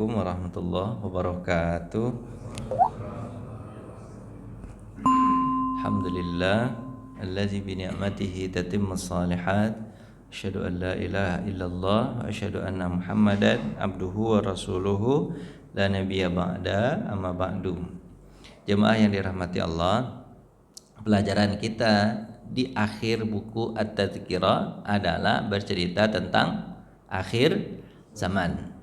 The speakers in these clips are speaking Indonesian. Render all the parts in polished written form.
Assalamualaikum warahmatullahi wabarakatuh. Alhamdulillah allazi bi ni'matihi tatimmus shalihat. Asyhadu an la ilaha illallah wa asyhadu anna Muhammadan abduhu wa rasuluhu la nabiyya ba'da, amma ba'du. Jemaah yang dirahmati Allah, pelajaran kita di akhir buku At-Tadhkirah adalah bercerita tentang akhir zaman.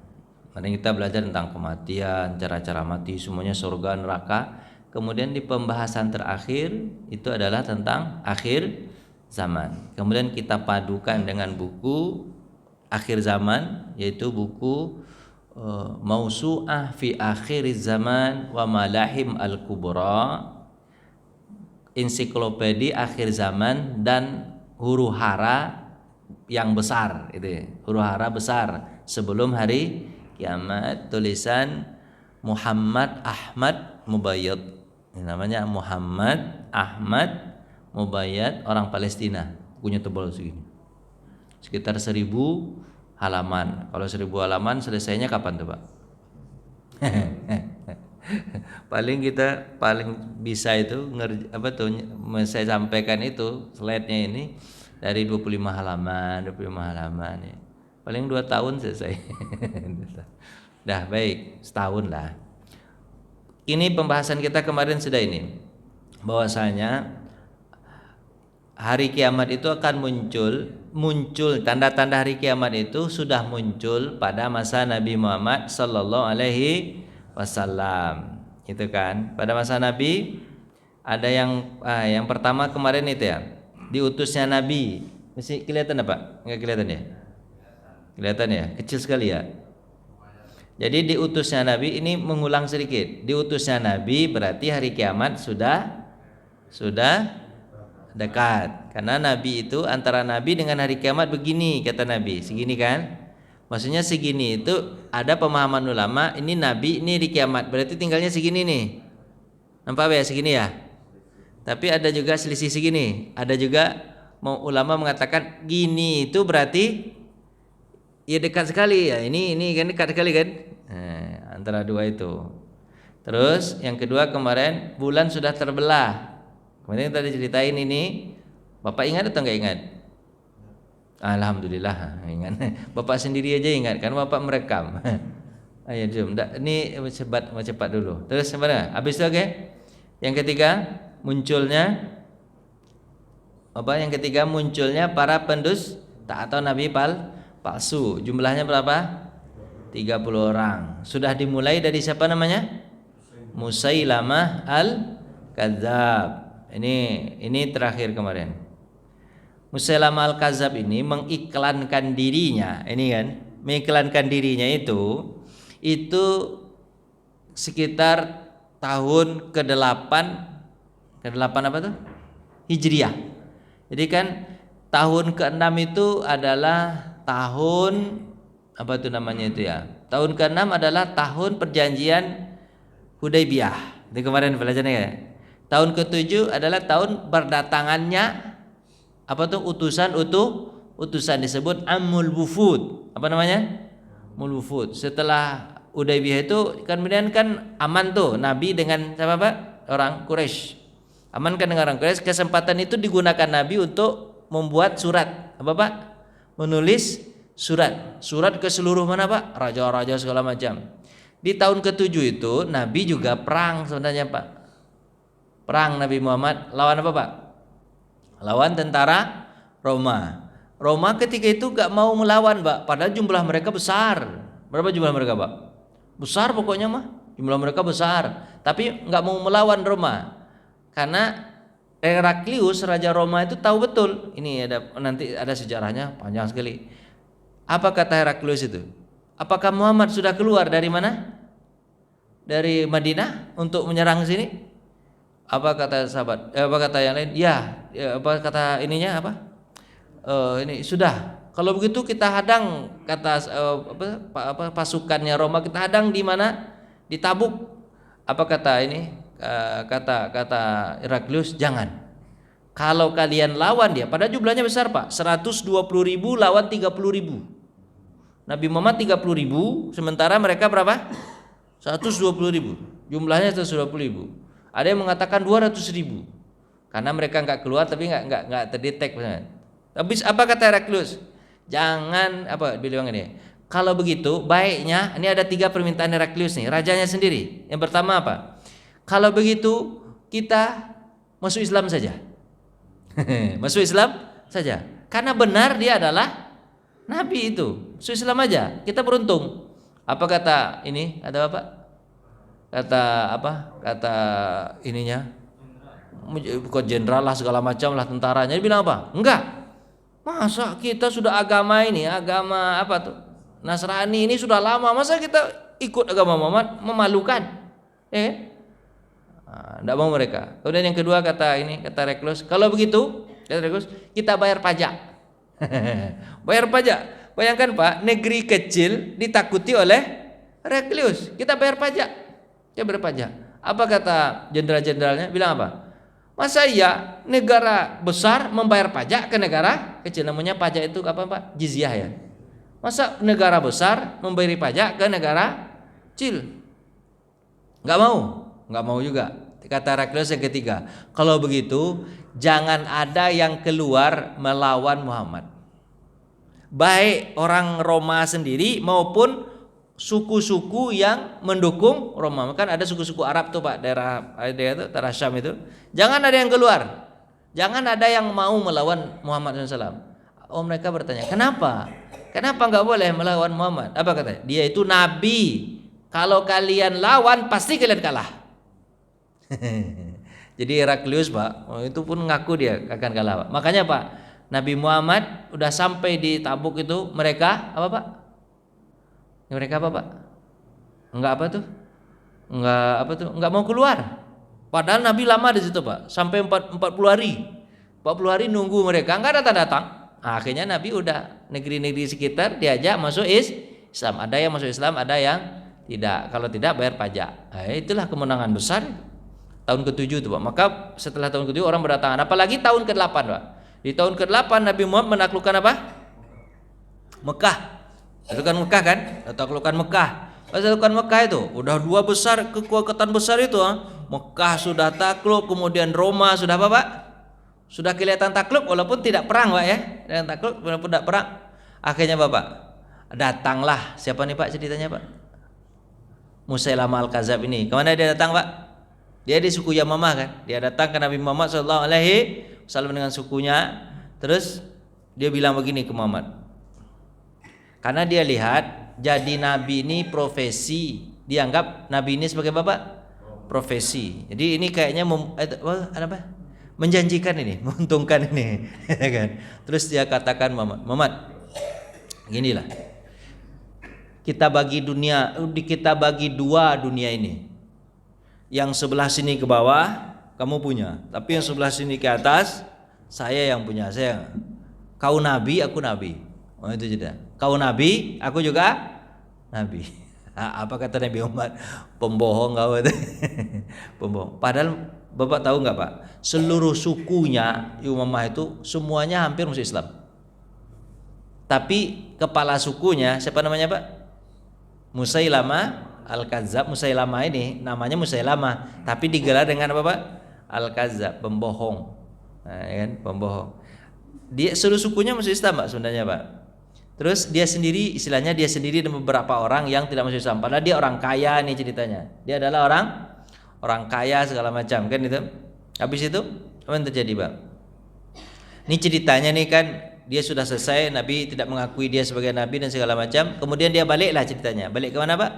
Mari kita belajar tentang kematian, cara-cara mati, semuanya surga, neraka. Kemudian di pembahasan terakhir itu adalah tentang akhir zaman. Kemudian kita padukan dengan buku akhir zaman, yaitu buku Mausu'ah fi Akhiriz Zaman wa Malahim Al-Kubra, ensiklopedia akhir zaman dan huru hara yang besar, itu huru hara besar sebelum hari kiamat, tulisan Muhammad Ahmad Mubayyad. Ini namanya Muhammad Ahmad Mubayyad, orang Palestina. Bukunya tebal segini, sekitar 1000 halaman. Kalau 1000 halaman selesainya kapan tuh Pak? paling bisa itu saya sampaikan itu slide-nya ini dari 25 halaman ya. Paling 2 tahun selesai. Dah baik, setahun lah. Ini pembahasan kita kemarin sudah ini, bahwasanya hari kiamat itu akan muncul tanda-tanda hari kiamat itu sudah muncul pada masa Nabi Muhammad sallallahu alaihi wasallam. Itu kan, pada masa Nabi ada yang pertama kemarin itu ya, diutusnya Nabi. Masih kelihatan apa? Enggak kelihatan ya? Kelihatan ya? Kecil sekali ya. Jadi diutusnya Nabi, ini mengulang sedikit. Diutusnya Nabi berarti hari kiamat sudah dekat. Karena Nabi itu, antara Nabi dengan hari kiamat begini, kata Nabi, segini kan? Maksudnya segini itu ada pemahaman ulama, ini Nabi, ini hari kiamat, berarti tinggalnya segini nih. Nampak ya, segini ya? Tapi ada juga selisih segini. Ada juga ulama mengatakan gini itu berarti ya dekat sekali ya. Ini kan dekat sekali kan? Antara dua itu. Terus yang kedua kemarin bulan sudah terbelah. Kemarin tadi ceritain ini. Bapak ingat atau enggak ingat? Alhamdulillah ingat. Bapak sendiri aja ingat kan Bapak merekam. Ayo jom. Ini cepat dulu. Terus sebenarnya habis itu oke. Yang ketiga munculnya para pendusta atau nabi palsu. Jumlahnya berapa? 30 orang. Sudah dimulai dari siapa namanya? Musailamah Al-Kadzab. Ini terakhir kemarin. Musailamah Al-Kadzab ini mengiklankan dirinya. Ini kan, mengiklankan dirinya itu sekitar tahun ke-8 apa tuh? Hijriah. Jadi kan tahun ke-6 itu adalah tahun apa itu namanya itu ya? Tahun ke-6 adalah tahun perjanjian Hudaybiyah. Itu kemarin belajarnya ya. Tahun ke-7 adalah tahun berdatangannya apa tuh utusan disebut Amul Wufud. Apa namanya? Amul Wufud. Setelah Hudaybiyah itu kemudian kan aman tuh Nabi dengan siapa Pak? Orang Quraisy. Aman kan dengan orang Quraisy. Kesempatan itu digunakan Nabi untuk membuat surat. Apa Pak? Menulis surat ke seluruh mana Pak? Raja-raja segala macam. Di tahun ke-7 itu Nabi juga perang sebenarnya Pak. Perang Nabi Muhammad lawan apa Pak? Lawan tentara Roma. Roma ketika itu gak mau melawan Pak, padahal jumlah mereka besar. Berapa jumlah mereka Pak? Besar pokoknya mah. Jumlah mereka besar, tapi gak mau melawan Roma. Karena Heraklius raja Roma itu tahu betul. Ini nanti ada sejarahnya panjang sekali. Apa kata Heraklius itu? Apakah Muhammad sudah keluar dari mana? Dari Madinah untuk menyerang sini? Apa kata sahabat? Apa kata yang lain? Ya apa kata ininya apa? Ini sudah. Kalau begitu kita hadang kata pasukannya Roma, kita hadang di mana? Di Tabuk. Apa kata ini? Kata Heraklius, jangan. Kalau kalian lawan dia, padahal jumlahnya besar Pak, 120.000 lawan 30.000. Nabi Muhammad 30.000, sementara mereka berapa? 120.000. Jumlahnya 120.000. Ada yang mengatakan 200.000. Karena mereka nggak keluar tapi nggak terdetek. Habis apa kata Heraklius? Jangan apa bilang ini. Kalau begitu baiknya, ini ada 3 permintaan Heraklius nih, rajanya sendiri. Yang pertama apa? Kalau begitu kita masuk Islam saja. Masuk Islam saja. Karena benar dia adalah Nabi itu. Masuk Islam aja. Kita beruntung. Apa kata ini? Ada apa? Kata apa? Kata ininya. Bukan jenderal lah segala macam lah, tentaranya. Dia bilang apa? Enggak. Masa kita sudah agama ini, agama apa tuh? Nasrani ini sudah lama, masa kita ikut agama Muhammad? Memalukan. Enggak mau mereka. Kemudian yang kedua kata Heraklius, kalau begitu, kata Heraklius, kita bayar pajak. Bayar pajak. Bayangkan Pak, negeri kecil ditakuti oleh Heraklius. Kita bayar pajak. Kita bayar pajak. Apa kata jenderal-jenderalnya? Bilang apa? Masa iya negara besar membayar pajak ke negara kecil? Namanya pajak itu apa Pak? Jizyah ya. Masa negara besar membayar pajak ke negara kecil? Nggak mau juga. Kata Heraklius yang ketiga, kalau begitu jangan ada yang keluar melawan Muhammad. Baik orang Roma sendiri maupun suku-suku yang mendukung Roma. Kan ada suku-suku Arab tuh Pak, daerah Syam itu. Jangan ada yang keluar. Jangan ada yang mau melawan Muhammad SAW. Oh, mereka bertanya, kenapa? Kenapa nggak boleh melawan Muhammad? Apa katanya? Dia itu nabi. Kalau kalian lawan pasti kalian kalah. Jadi Heraklius Pak, itu pun ngaku dia akan kalah Pak. Makanya Pak, Nabi Muhammad udah sampai di Tabuk itu, mereka apa Pak? Mereka apa Pak? Enggak apa tuh? Enggak mau keluar. Padahal Nabi lama di situ Pak, sampai 40 hari. 40 hari nunggu mereka, enggak datang-datang. Akhirnya Nabi udah negeri-negeri sekitar diajak masuk Islam. Ada yang masuk Islam, ada yang tidak. Kalau tidak bayar pajak. Itulah kemenangan besar. Tahun ke-7 itu Pak. Maka setelah tahun ke-7 orang berdatangan. Apalagi tahun ke-8 Pak. Di tahun ke-8 Nabi Muhammad menaklukkan apa? Mekah. Menaklukkan Mekah kan? Menaklukkan Mekah. Pas menaklukkan Mekah itu udah 2 besar, kekuatan besar itu. Mekah sudah takluk, kemudian Roma sudah apa Pak? Sudah kelihatan takluk walaupun tidak perang Pak ya. Dan takluk walaupun tidak perang. Akhirnya Bapak, datanglah. Siapa nih Pak ceritanya Pak? Musailamah Al-Kadzab ini. Kemana dia datang Pak? Dia di suku Yamamah kan. Dia datang ke Nabi Muhammad SAW dengan sukunya. Terus dia bilang begini ke Muhammad. Karena dia lihat jadi nabi ini profesi. Dianggap nabi ini sebagai Bapak profesi. Jadi ini kayaknya menjanjikan ini, menguntungkan ini. Kan? Terus dia katakan Muhammad, ginilah. Kita bagi 2 dunia ini. Yang sebelah sini ke bawah kamu punya, tapi yang sebelah sini ke atas saya yang punya. Kau nabi, aku nabi. Oh itu jadi. Kau nabi, aku juga nabi. Apa kata Nabi Muhammad? Pembohong kau itu. Pembohong. Padahal Bapak tahu nggak Pak? Seluruh sukunya Yamamah itu semuanya hampir masuk Islam. Tapi kepala sukunya siapa namanya Pak? Musailamah Al-Kadzab. Musailamah ini namanya Musailamah, tapi digelar dengan apa Pak? Al-Kadzab, pembohong. Nah, kan? Pembohong. Dia seluruh sukunya masuk Islam Pak sebenarnya Pak. Terus dia sendiri, istilahnya dia sendiri dan beberapa orang yang tidak masuk Islam. Padahal dia orang kaya nih ceritanya. Dia adalah orang kaya segala macam kan itu. Habis itu apa yang terjadi Pak? Ini ceritanya nih kan, dia sudah selesai, Nabi tidak mengakui dia sebagai Nabi dan segala macam. Kemudian dia baliklah ceritanya. Balik ke mana Pak?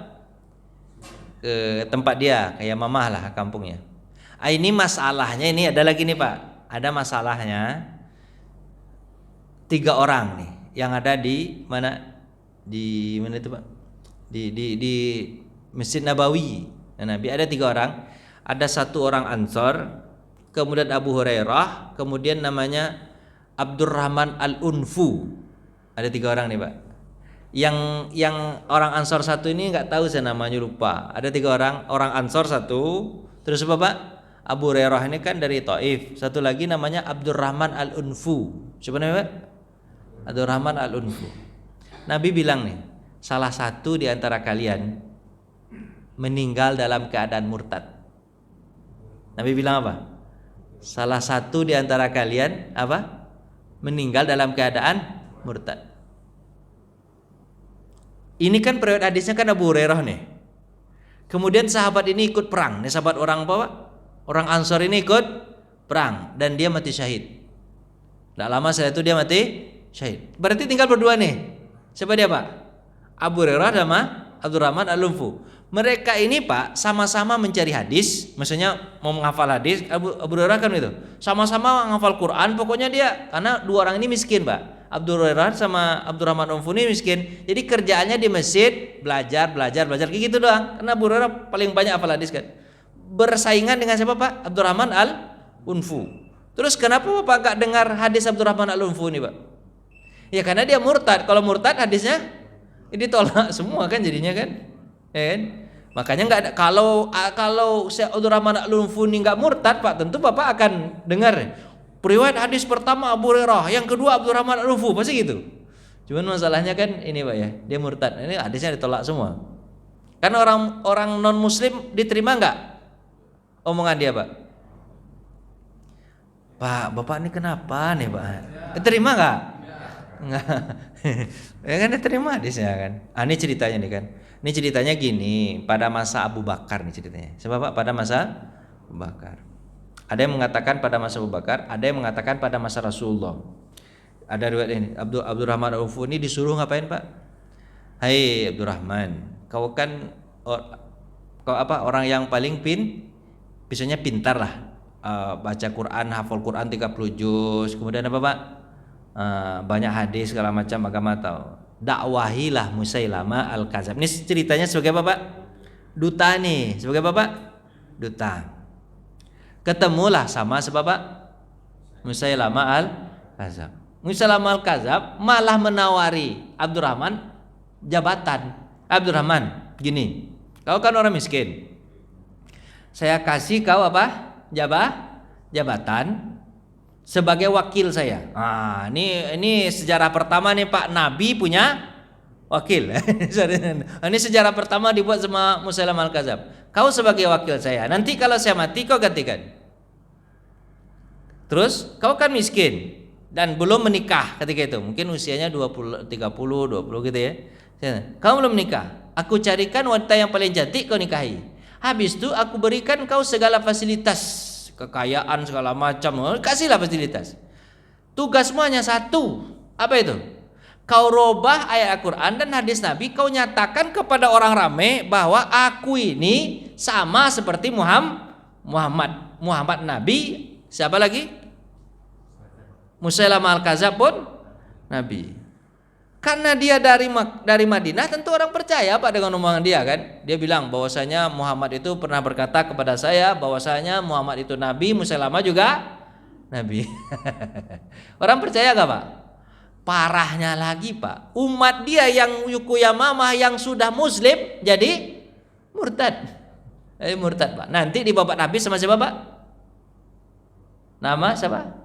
Ke tempat dia, kayak Yamamah lah kampungnya. Ini masalahnya ini ada lagi nih Pak. Ada masalahnya 3 orang nih yang ada di mana? Di mana itu Pak? Di Masjid Nabawi. Nah, Nabi ada 3 orang. Ada 1 orang Ansor, kemudian Abu Hurairah, kemudian namanya Abdurrahman Al-Unfu. Ada 3 orang nih Pak. Yang orang Ansor 1 ini nggak tahu saya namanya, lupa. Ada 3 orang Ansor 1. Terus apa Pak? Abu Hurairah ini kan dari Taif. 1 lagi namanya Abdurrahman Al-Unfu. Siapa namanya Pak? Abdurrahman Al-Unfu. Nabi bilang nih, salah satu di antara kalian meninggal dalam keadaan murtad. Nabi bilang apa? Salah satu di antara kalian apa? Meninggal dalam keadaan murtad. Ini kan periwayat hadisnya kan Abu Hurairah nih. Kemudian sahabat ini ikut perang. Nih sahabat orang apa, Pak? Orang Ansor ini ikut perang dan dia mati syahid. Tidak lama setelah itu dia mati syahid. Berarti tinggal berdua nih. Siapa dia, Pak? Abu Hurairah sama Abdurrahman Al-Unfu. Mereka ini, Pak, sama-sama mencari hadis, maksudnya mau menghafal hadis. Abu Hurairah kan itu, sama-sama menghafal Quran. Pokoknya dia, karena dua orang ini miskin, Pak. Abu Hurairah sama Abdurrahman Al-Unfu ini miskin. Jadi kerjaannya di masjid belajar kayak gitu doang. Karena Abu Hurairah paling banyak hafal hadis kan. Bersaingan dengan siapa, Pak? Abdurrahman Al-Unfu. Terus kenapa Bapak gak dengar hadis Abdurrahman Al-Unfu ini, Pak? Ya karena dia murtad. Kalau murtad hadisnya ini ditolak semua kan jadinya kan. Ya kan? Makanya nggak ada, kalau Syekh Abdurrahman Al-Unfu ini nggak murtad, Pak, tentu Bapak akan dengar periwayat hadis pertama Abu Hurairah, yang kedua Abdurrahman Al-Unfu, pasti gitu. Cuman masalahnya kan ini, Pak, ya, dia murtad. Ini hadisnya ditolak semua. Kan orang non muslim diterima nggak omongan dia, Pak? Pak, Bapak ini kenapa nih, Pak? Diterima nggak? Nggak. Ya kan diterima hadisnya kan. Ini ceritanya nih kan. Ini ceritanya gini, pada masa Abu Bakar nih ceritanya. Sebab Pak, pada masa Abu Bakar. Ada yang mengatakan pada masa Abu Bakar, ada yang mengatakan pada masa Rasulullah. Ada riwayat ini, Abdurrahman Al-Unfu ini disuruh ngapain, Pak? Hai Abdurrahman, kau kan orang yang paling biasanya pintar lah. Baca Quran, hafal Quran 30 juz. Kemudian apa, Pak? Banyak hadis segala macam agama tahu. Dakwahilah Musailama Al-Kadzab. Ini ceritanya sebagai apa, Pak? Duta nih, sebagai apa, Pak? Duta. Ketemulah sama sebab Pak Musailama Al-Kadzab. Musailama Al-Kadzab malah menawari Abdurrahman jabatan. Abdurrahman, gini, kau kan orang miskin. Saya kasih kau apa? Jabatan sebagai wakil saya. Ini sejarah pertama nih, Pak, Nabi punya wakil. Ini sejarah pertama dibuat sama Musailama Al-Kadzab. Kau sebagai wakil saya. Nanti kalau saya mati kau gantikan. Terus kau kan miskin dan belum menikah ketika itu. Mungkin usianya 20, 30, 20 gitu ya. Kau belum menikah. Aku carikan wanita yang paling cantik kau nikahi. Habis itu aku berikan kau segala fasilitas, kekayaan segala macam, kasihlah fasilitas. Tugasmu hanya satu. Apa itu? Kau robah ayat Al-Quran dan hadis Nabi, kau nyatakan kepada orang ramai bahwa aku ini sama seperti Muhammad Nabi. Siapa lagi? Musailama Al-Kadzab pun Nabi. Karena dia dari Madinah, tentu orang percaya, Pak, dengan omongan dia kan. Dia bilang bahwasanya Muhammad itu pernah berkata kepada saya bahwasanya Muhammad itu Nabi, Musailama juga Nabi. Orang percaya gak, Pak? Parahnya lagi, Pak, umat dia yang Yukuyamamah yang sudah muslim jadi murtad. Murtad, Pak. Nanti di babat habis sama siapa, Pak? Nama siapa?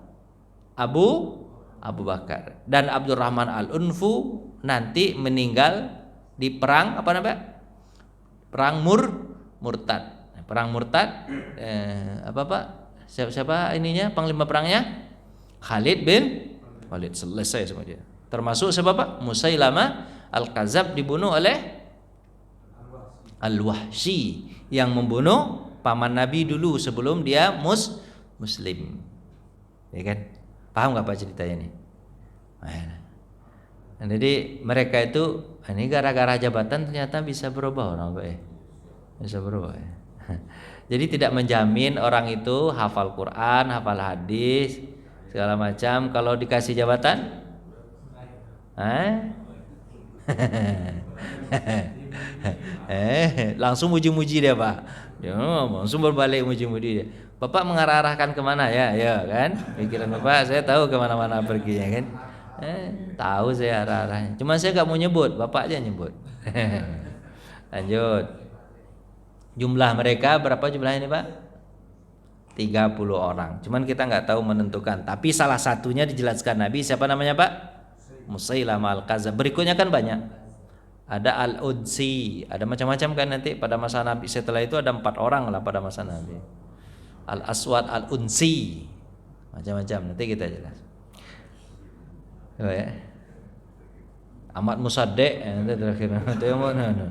Abu Bakar. Dan Abdurrahman Al-Unfu nanti meninggal di perang apa namanya? Perang murtad. Perang murtad apa, Pak? Siapa ininya panglima perangnya? Khalid bin Walid. Selesai semua dia. Termasuk siapa, Pak? Musailama Al-Kadzab dibunuh oleh Al-Wahsy yang membunuh paman Nabi dulu sebelum dia muslim. Ya kan? Paham nggak, Pak, ceritanya ini? Nah, jadi mereka itu ini gara-gara jabatan ternyata bisa berubah orang, Pak, ya. Bisa berubah, ya. Jadi tidak menjamin orang itu hafal Quran, hafal hadis segala macam kalau dikasih jabatan. Langsung muji-muji dia, Pak. Dia langsung berbalik muji-muji dia. Bapak mengarahkan kemana ya? Ya kan? Pikiran Bapak saya tahu kemana-mana perginya kan? Tahu saya arah-arahnya. Cuma saya nggak mau nyebut, Bapak aja nyebut. Lanjut. Jumlah mereka berapa jumlahnya ini, Pak? 30 orang. Cuman kita nggak tahu menentukan. Tapi salah satunya dijelaskan Nabi, siapa namanya, Pak? Musailama Al-Kadzab. Berikutnya kan banyak. ada Al-Unsi, ada macam-macam kan nanti pada masa Nabi. Setelah itu ada 4 orang lah pada masa Nabi. Al-Aswad, Al-Unsi, macam-macam nanti kita jelas. Oh, ya. Ahmad Musaddiq nanti terakhir itu yang mana?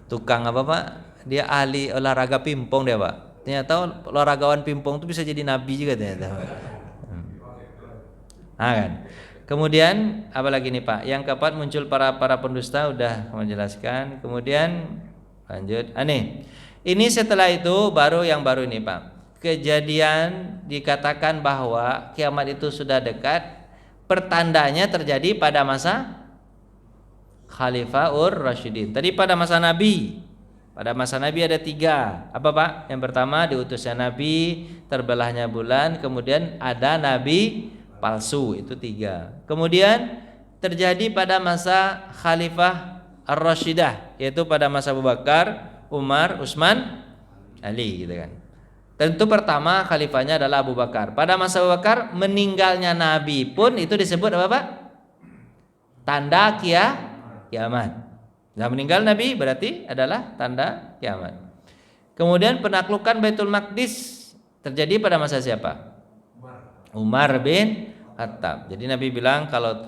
Tukang apa Pak? Dia ahli olahraga pingpong dia Pak. Ternyata olahragawan pingpong itu bisa jadi nabi juga ternyata. Nah, kan. Kemudian apa lagi nih Pak? Yang keempat muncul para pendusta, udah menjelaskan. Kemudian lanjut. Nih. Ini setelah itu baru ini Pak. Kejadian dikatakan bahwa kiamat itu sudah dekat. Pertandanya terjadi pada masa Khalifaur Rasyidin. Tadi pada masa Nabi. Pada masa Nabi ada 3. Apa Pak? Yang pertama diutusnya Nabi, terbelahnya bulan, kemudian ada Nabi palsu, itu 3. Kemudian terjadi pada masa Khalifah Ar-Rasyidah, yaitu pada masa Abu Bakar, Umar, Utsman, Ali gitu kan. Tentu pertama khalifahnya adalah Abu Bakar. Pada masa Abu Bakar meninggalnya Nabi pun itu disebut apa Pak? Tanda kiamat. Nah, meninggal Nabi berarti adalah tanda kiamat. Kemudian penaklukan Baitul Maqdis terjadi pada masa siapa? Umar bin Khattab. Jadi Nabi bilang kalau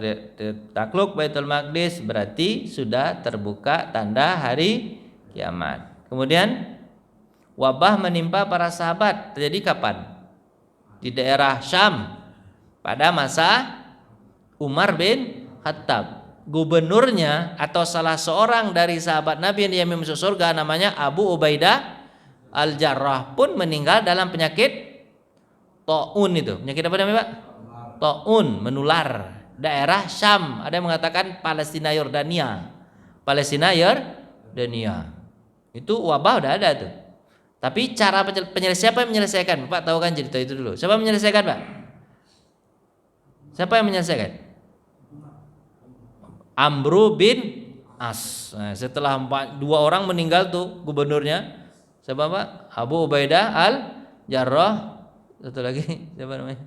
takluk Baitul Maqdis berarti sudah terbuka tanda hari kiamat. Kemudian wabah menimpa para sahabat terjadi kapan? Di daerah Syam pada masa Umar bin Khattab. Gubernurnya atau salah seorang dari sahabat Nabi yang dijamin masuk surga namanya Abu Ubaidah Al-Jarrah pun meninggal dalam penyakit taun itu. Penyakit apa namanya Pak? Taun, menular. Daerah Syam, ada yang mengatakan Palestina Yordania. Itu wabah udah ada tuh. Tapi cara siapa yang menyelesaikan? Bapak tahu kan cerita itu dulu. Siapa yang menyelesaikan, Pak? Siapa yang menyelesaikan? Amru bin As. Nah, setelah 2 orang meninggal tuh gubernurnya. Siapa Pak? Abu Ubaidah Al-Jarrah. Satu lagi siapa namanya?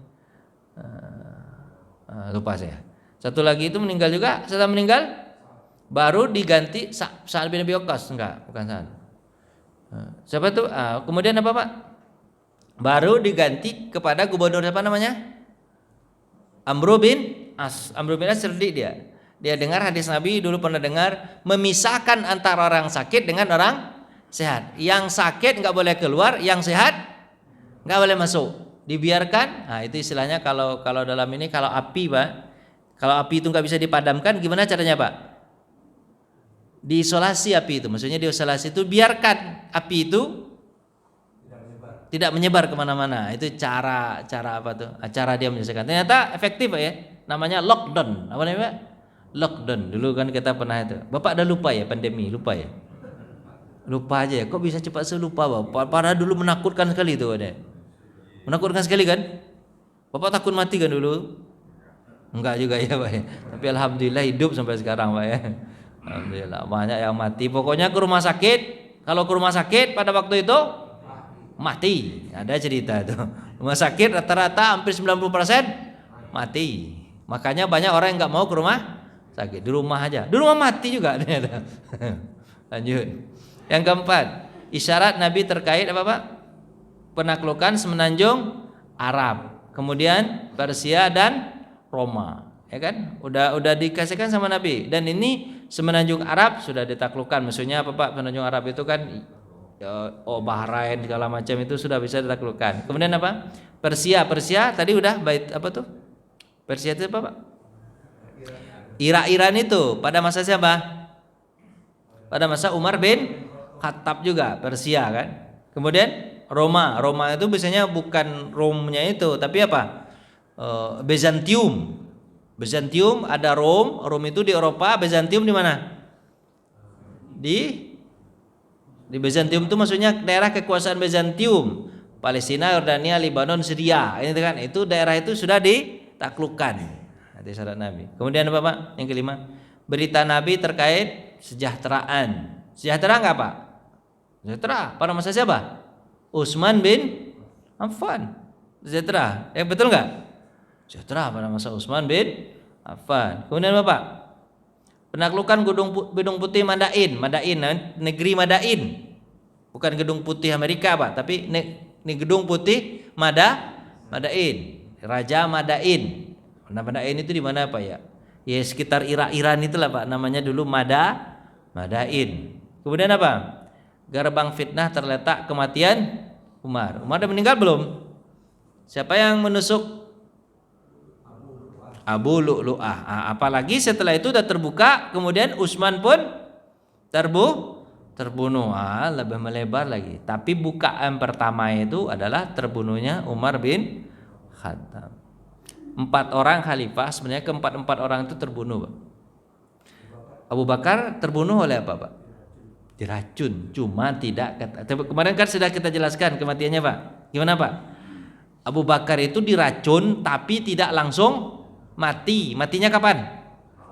Lupa saya. Satu lagi itu meninggal juga. Setelah meninggal baru diganti Sa'ad bin Abi Waqqas. Enggak, bukan Sa'ad. Siapa tuh? Kemudian apa Pak? Baru diganti kepada gubernur apa namanya? Amru bin As. Amru bin As cerdik dia. Dia dengar hadis Nabi, dulu pernah dengar, memisahkan antara orang sakit dengan orang sehat. Yang sakit nggak boleh keluar, yang sehat nggak boleh masuk. Dibiarkan. Nah itu istilahnya kalau dalam ini kalau api Pak, kalau api itu nggak bisa dipadamkan, gimana caranya Pak? Diisolasi api itu. Maksudnya diisolasi itu biarkan api itu tidak menyebar kemana-mana. Itu cara apa tuh? Cara dia menyelesaikan. Ternyata efektif Pak ya. Namanya lockdown. Apa namanya Pak? Lockdown. Dulu kan kita pernah itu. Bapak udah lupa ya pandemi, lupa ya? Lupa aja ya. Kok bisa cepat selupa Bapak? Padahal dulu menakutkan sekali itu ada. Menakutkan sekali kan? Bapak takut mati kan dulu? Enggak juga ya Pak ya. Tapi alhamdulillah hidup sampai sekarang Pak ya. Alhamdulillah banyak yang mati. Pokoknya ke rumah sakit. Kalau ke rumah sakit pada waktu itu mati. Ada cerita itu. Rumah sakit rata-rata hampir 90% mati. Makanya banyak orang yang enggak mau ke rumah sakit, di rumah aja. Di rumah mati juga ternyata. Lanjut. Yang keempat, isyarat Nabi terkait apa Pak? Penaklukan semenanjung Arab. Kemudian Persia dan Roma. Ya kan? Udah dikasihkan sama Nabi. Dan ini semenanjung Arab sudah ditaklukkan. Maksudnya apa Pak? Semenanjung Arab itu kan Bahrain segala macam itu sudah bisa ditaklukkan. Kemudian apa? Persia tadi udah bait apa tuh? Persia itu apa Pak? Iran itu pada masa siapa? Pada masa Umar bin Khattab juga, Persia kan. Kemudian Roma itu biasanya bukan Romnya itu, tapi apa? Bizantium ada Rom itu di Eropa, Bizantium di mana? Di Bizantium itu maksudnya daerah kekuasaan Bizantium, Palestina, Yordania, Lebanon, Syria, ini kan itu daerah itu sudah ditaklukkan. Itu syarat Nabi. Kemudian apa Pak? Yang kelima, berita Nabi terkait sejahteraan. Sejahtera enggak Pak? Sejahtera. Pada masa siapa? Utsman bin Affan. Sejahtera. Betul enggak? Sejahtera pada masa Utsman bin Affan. Kemudian apa Pak? Penaklukan Gedung Putih Madain, negeri Madain. Bukan Gedung Putih Amerika, Pak, tapi Gedung Putih Madain. Raja Madain. Nah, Madain itu di mana, Pak ya? Ya sekitar Iran itulah, Pak. Namanya dulu Madain. Kemudian apa? Gerbang fitnah terletak kematian Umar. Umar udah meninggal belum? Siapa yang menusuk? Abu Lu'lu'ah. Apalagi setelah itu udah terbuka, kemudian Utsman pun terbunuh. Lebih melebar lagi. Tapi bukaan pertama itu adalah terbunuhnya Umar bin Khattab. 4 orang khalifah, sebenarnya keempat orang itu terbunuh, Pak. Abu Bakar terbunuh oleh apa, Pak? Diracun. Cuma tidak kemarin kan sudah kita jelaskan kematiannya, Pak. Gimana, Pak? Abu Bakar itu diracun tapi tidak langsung mati. Matinya kapan?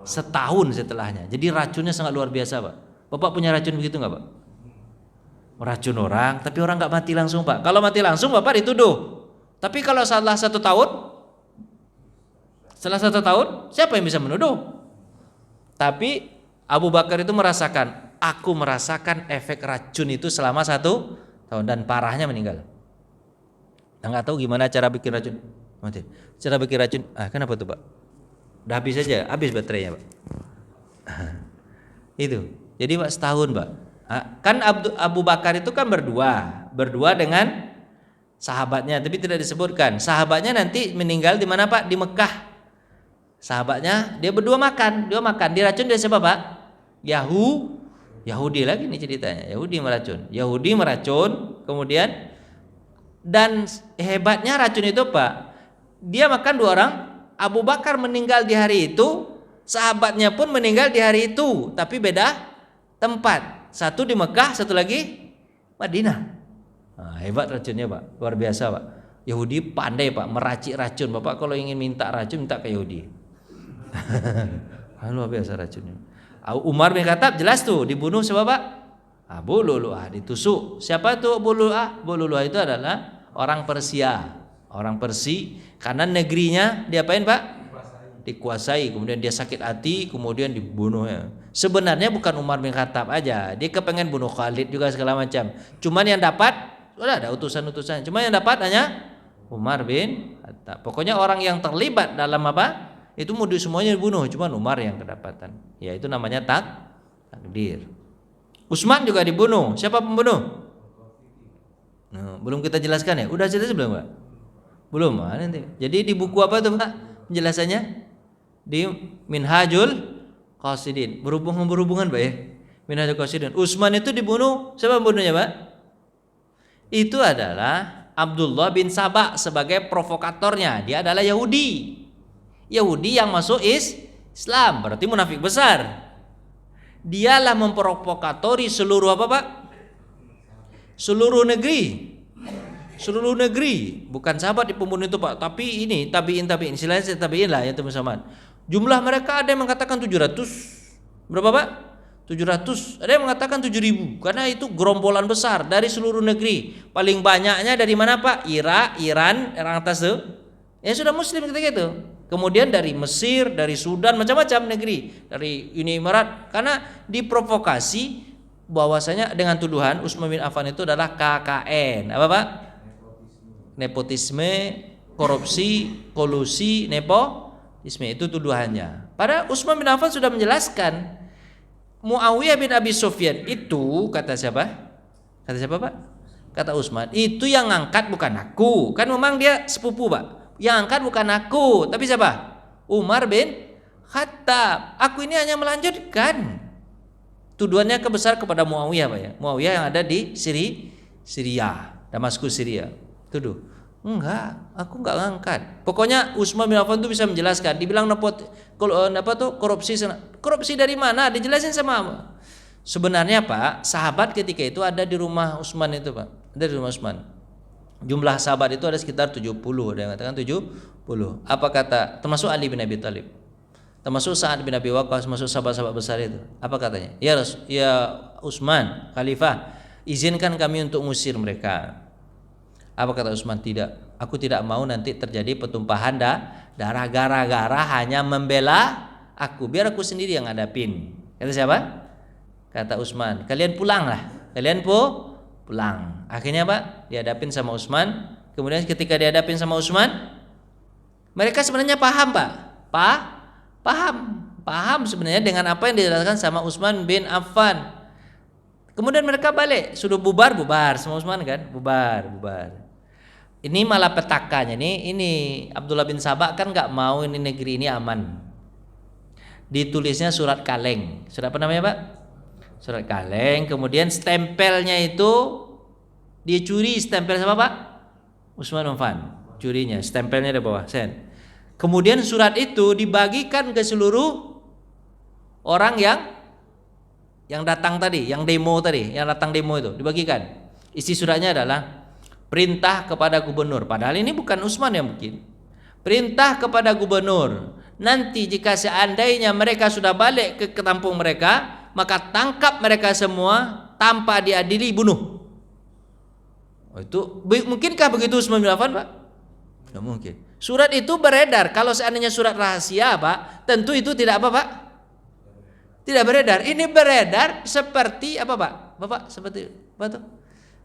Setahun setelahnya. Jadi racunnya sangat luar biasa, Pak. Bapak punya racun begitu nggak, Pak? Meracun orang, tapi orang nggak mati langsung, Pak. Kalau mati langsung, Bapak dituduh. Tapi kalau setelah 1 tahun, siapa yang bisa menuduh? Tapi Abu Bakar itu aku merasakan efek racun itu selama 1 tahun dan parahnya meninggal. Nggak tahu gimana cara bikin racun. Cara bikin racun, kenapa tuh, Pak? Udah habis aja, habis baterainya, Pak. Itu. Jadi, Pak, setahun, Pak. Kan Abu Bakar itu kan berdua dengan sahabatnya, tapi tidak disebutkan. Sahabatnya nanti meninggal di mana, Pak? Di Mekah. Sahabatnya dia berdua makan, diracun dia siapa, Pak? Yahudi lagi nih ceritanya. Yahudi meracun, kemudian dan hebatnya racun itu, Pak, dia makan 2 orang. Abu Bakar meninggal di hari itu, sahabatnya pun meninggal di hari itu, tapi beda tempat. Satu di Mekah, satu lagi Madinah. Hebat racunnya, Pak, luar biasa, Pak. Yahudi pandai, Pak, meracik racun. Bapak kalau ingin minta racun, minta ke Yahudi. Luar biasa racunnya. Umar bin Khattab jelas tuh dibunuh siapa, Pak? Abu Lu'lu'ah, ditusuk. Siapa tuh Abu Lu'lu'ah? Abu Lu'lu'ah itu adalah orang Persia. Orang Persia, karena negerinya diapain, Pak? Dikuasai. Kemudian dia sakit hati, kemudian dibunuh ya. Sebenarnya bukan Umar bin Khattab aja, dia kepengen bunuh Khalid juga segala macam. Cuman yang dapat, udah ada utusan-utusan. Cuma yang dapat hanya Umar bin Khattab. Pokoknya orang yang terlibat dalam apa? Itu semuanya dibunuh, cuman Umar yang kedapatan. Ya itu namanya takdir. Utsman juga dibunuh. Siapa pembunuh? Belum kita jelaskan ya? Udah jelas belum, Pak? Belum, nanti. Jadi di buku apa tuh, Pak, penjelasannya? Di Minhajul Qasidin. Berhubungan, Pak ya? Minhajul Qasidin. Utsman itu dibunuh. Siapa pembunuhnya, Pak? Itu adalah Abdullah bin Sabah sebagai provokatornya. Dia adalah Yahudi yang masuk Islam, berarti munafik besar. Dialah memprovokatori seluruh apa, Pak? Seluruh negeri. Bukan sahabat di pembunuh itu, Pak, tapi ini tabiin, istilahnya tabiin lah ya, teman-teman. Jumlah mereka ada yang mengatakan 700. Berapa, Pak? 700. Ada yang mengatakan 7.000 karena itu gerombolan besar dari seluruh negeri. Paling banyaknya dari mana, Pak? Iran, orang atas tuh. Ya sudah muslim ketika itu. Kemudian dari Mesir, dari Sudan, macam-macam negeri, dari Uni Emirat, karena diprovokasi bahwasanya dengan tuduhan Utsman bin Affan itu adalah KKN. Apa, Pak? Nepotisme, korupsi, kolusi, nepotisme, itu tuduhannya. Padahal Utsman bin Affan sudah menjelaskan, Muawiyah bin Abi Sufyan itu kata siapa? Kata siapa, Pak? Kata Utsman, itu yang ngangkat bukan aku. Kan memang dia sepupu, Pak. Yang angkat bukan aku, tapi siapa? Umar bin Khattab. Aku ini hanya melanjutkan. Tuduhannya besar kepada Muawiyah, Pak ya. Muawiyah yang ada di Syria, Damaskus, Syria. Tuduh. Enggak, aku enggak ngangkat. Pokoknya Utsman bin Affan itu bisa menjelaskan. Dibilang korupsi. Korupsi dari mana? Dijelasin sama. Sebenarnya, Pak, sahabat ketika itu ada di rumah Utsman itu, Pak. Ada di rumah Utsman. Jumlah sahabat itu ada sekitar 70, ada yang mengatakan 70. Apa kata, termasuk Ali bin Abi Thalib, termasuk Sa'ad bin Abi Waqqas, termasuk sahabat-sahabat besar itu. Apa katanya? Ya Utsman, khalifah, izinkan kami untuk mengusir mereka. Apa kata Utsman? Tidak, aku tidak mau nanti terjadi pertumpahan darah gara-gara hanya membela biar aku sendiri yang ngadapin. Kata siapa? Kata Utsman, kalian pulanglah. Kalian pulang. Akhirnya Pak, dihadapin sama Utsman. Kemudian ketika dihadapin sama Utsman, mereka sebenarnya paham Pak. Paham sebenarnya dengan apa yang dijelaskan sama Utsman bin Affan. Kemudian mereka balik, sudah bubar sama Utsman kan, bubar. Ini malah petakanya ini Abdullah bin Sabah kan nggak mau ini negeri ini aman. Ditulisnya surat kaleng. Surat apa namanya Pak? Surat kaleng. Kemudian stempelnya itu dia curi stempel sama Pak Utsman bin Affan. Curinya, stempelnya di bawah. Sen. Kemudian surat itu dibagikan ke seluruh orang yang datang tadi, yang datang demo itu dibagikan. Isi suratnya adalah perintah kepada gubernur. Padahal ini bukan Utsman yang bikin. Perintah kepada gubernur. Nanti jika seandainya mereka sudah balik ke kampung mereka, maka tangkap mereka semua tanpa diadili, bunuh. Itu mungkinkah begitu Utsman bin Affan, Pak? Tidak mungkin. Surat itu beredar. Kalau seandainya surat rahasia, Pak, tentu itu tidak apa, Pak? Tidak beredar. Ini beredar seperti apa, Pak? Bapak seperti apa tuh?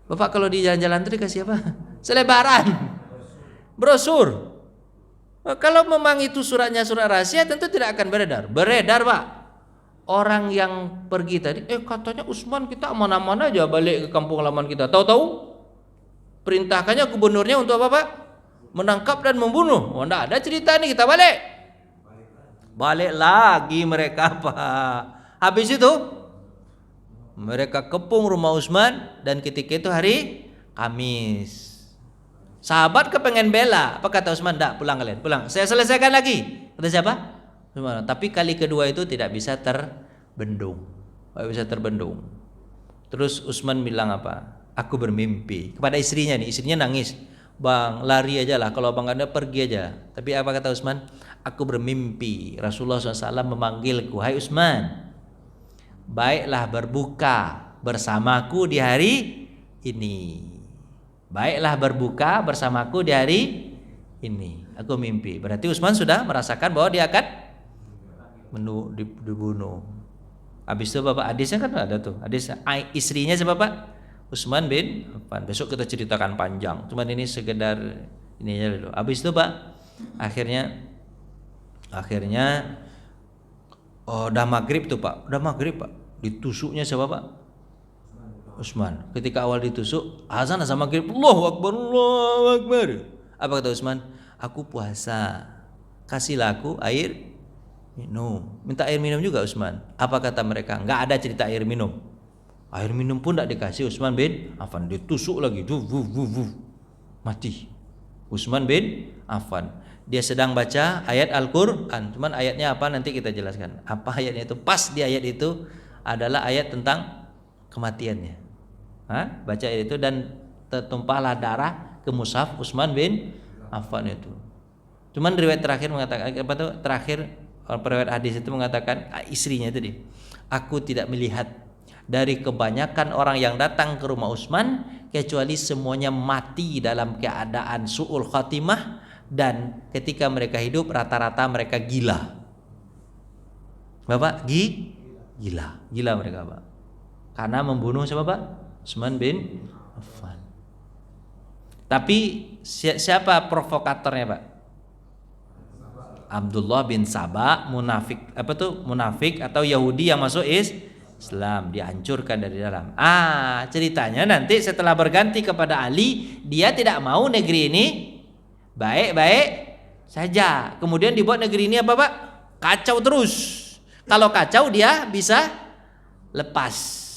Bapak kalau di jalan-jalan itu dikasih apa? Selebaran. Brosur. Kalau memang itu suratnya surat rahasia, tentu tidak akan beredar. Beredar, Pak. Orang yang pergi tadi, katanya Utsman kita aman-aman aja balik ke kampung halaman kita. Tahu-tahu perintahkannya gubernurnya untuk apa, Pak? Menangkap dan membunuh. Oh, enggak ada cerita ini, kita balik. Balik lagi mereka, Pak. Habis itu mereka kepung rumah Utsman dan ketika itu hari Kamis. Sahabat kepengen bela, apa kata Utsman? Enggak, pulang kalian, pulang. Saya selesaikan lagi. Kata siapa? Tapi kali kedua itu tidak bisa terbendung. Tidak bisa terbendung. Terus Utsman bilang apa? Aku bermimpi. Kepada istrinya nih, istrinya nangis. Bang, lari aja lah. Kalau abang ada pergi aja. Tapi apa kata Utsman? Aku bermimpi. Rasulullah SAW memanggilku. Hai Utsman, baiklah berbuka bersamaku di hari ini. Baiklah berbuka bersamaku di hari ini. Aku mimpi. Berarti Utsman sudah merasakan bahwa dia akan dibunuh. Habis itu Bapak hadisnya kan ada tuh. Hadis istrinya siapa Pak? Utsman bin Affan. Besok kita ceritakan panjang. Cuman ini sekedar ininya dulu. Habis itu Pak, akhirnya udah maghrib tuh Pak. Udah maghrib Pak. Ditusuknya siapa Pak? Utsman. Ketika awal ditusuk, azan sama maghrib, Allahu Akbar, Allahu Akbar. Apa kata Utsman? Aku puasa. Kasihlah aku air minum. Minta air minum juga Utsman. Apa kata mereka? Enggak ada cerita air minum. Air minum pun tidak dikasih Utsman bin Affan. Ditusuk lagi. Mati. Utsman bin Affan. Dia sedang baca ayat Al-Qur'an. Cuman ayatnya apa nanti kita jelaskan. Apa ayatnya itu? Pas di ayat itu adalah ayat tentang kematiannya. Baca ayat itu dan tertumpahlah darah ke mushaf Utsman bin Affan itu. Cuman riwayat terakhir mengatakan apa tuh? Terakhir periwayat hadis itu mengatakan istrinya tadi, aku tidak melihat dari kebanyakan orang yang datang ke rumah Utsman kecuali semuanya mati dalam keadaan su'ul khatimah, dan ketika mereka hidup rata-rata mereka gila. Bapak gila mereka Pak. Karena membunuh siapa Pak? Utsman bin Affan. Tapi siapa provokatornya Pak? Abdullah bin Sabah, munafik munafik atau Yahudi yang masuk Islam, dihancurkan dari dalam. Ceritanya nanti setelah berganti kepada Ali, dia tidak mau negeri ini baik-baik saja. Kemudian dibuat negeri ini apa Pak? Kacau terus. Kalau kacau dia bisa lepas.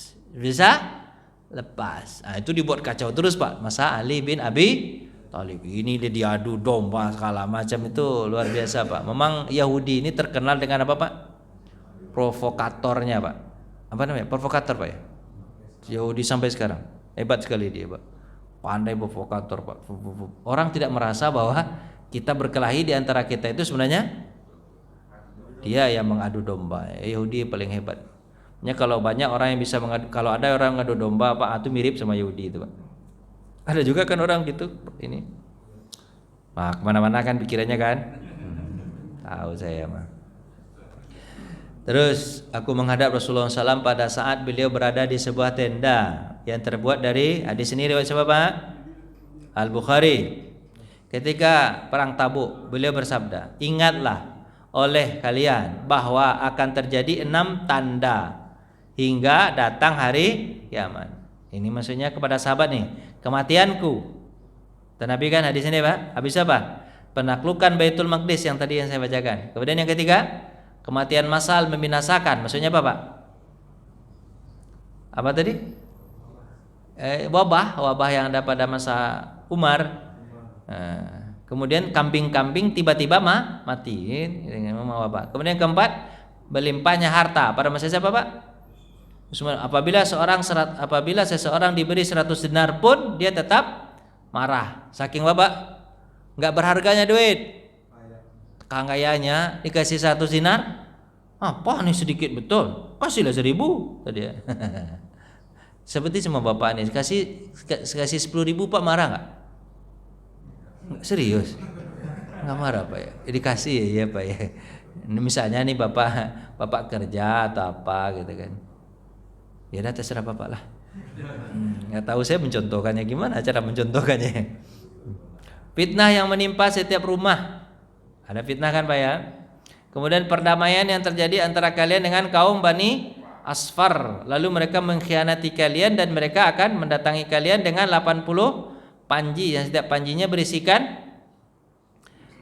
Itu dibuat kacau terus Pak. Masa Ali bin Abi Thalib ini dia diadu domba segala macam, itu luar biasa Pak. Memang Yahudi ini terkenal dengan apa Pak? Provokatornya Pak. Apa namanya? Provokator Pak ya. Yahudi sampai sekarang hebat sekali dia Pak. Pandai provokator Pak. Orang tidak merasa bahwa kita berkelahi di antara kita itu sebenarnya dia yang mengadu domba. Yahudi paling hebat. Kalau banyak orang yang bisa mengadu, kalau ada orang mengadu domba Pak, itu mirip sama Yahudi itu Pak. Ada juga kan orang gitu ini. Kemana-mana kan pikirannya kan. Tahu saya mah. Terus aku menghadap Rasulullah SAW pada saat beliau berada di sebuah tenda yang terbuat dari hadis ini riwayat siapa Pak? Al-Bukhari. Ketika perang Tabuk, beliau bersabda, ingatlah oleh kalian bahwa akan terjadi 6 tanda hingga datang hari kiamat. Ini maksudnya kepada sahabat nih, kematianku. Dan Nabi kan hadis ini Pak, habis apa? Penaklukan Baitul Maqdis yang tadi yang saya bacakan. Kemudian yang ketiga, kematian massal membinasakan. Maksudnya apa Pak? Apa tadi? Wabah yang ada pada masa Umar. Kemudian kambing-kambing tiba-tiba mati dengan wabah. Kemudian keempat, berlimpahnya harta pada masa siapa Pak? Apabila seseorang diberi 100 dinar pun dia tetap marah. Saking Bapak nggak berharganya duit. Kang kayanya dikasih 100 dinar, apa nih sedikit betul? Kasihlah 1000 tadi ya. Seperti sama Bapak nih kasih 10.000 Pak marah nggak? Serius? Nggak marah Pak ya? Dikasih ya Pak ya. Misalnya nih Bapak kerja atau apa gitu kan. Ya udah terserah Bapak lah. Nggak tahu saya mencontohkannya gimana cara mencontohkannya. Fitnah yang menimpa setiap rumah. Ada fitnah kan Pak ya. Kemudian perdamaian yang terjadi antara kalian dengan kaum Bani Asfar. Lalu mereka mengkhianati kalian dan mereka akan mendatangi kalian dengan 80 panji yang setiap panjinya berisikan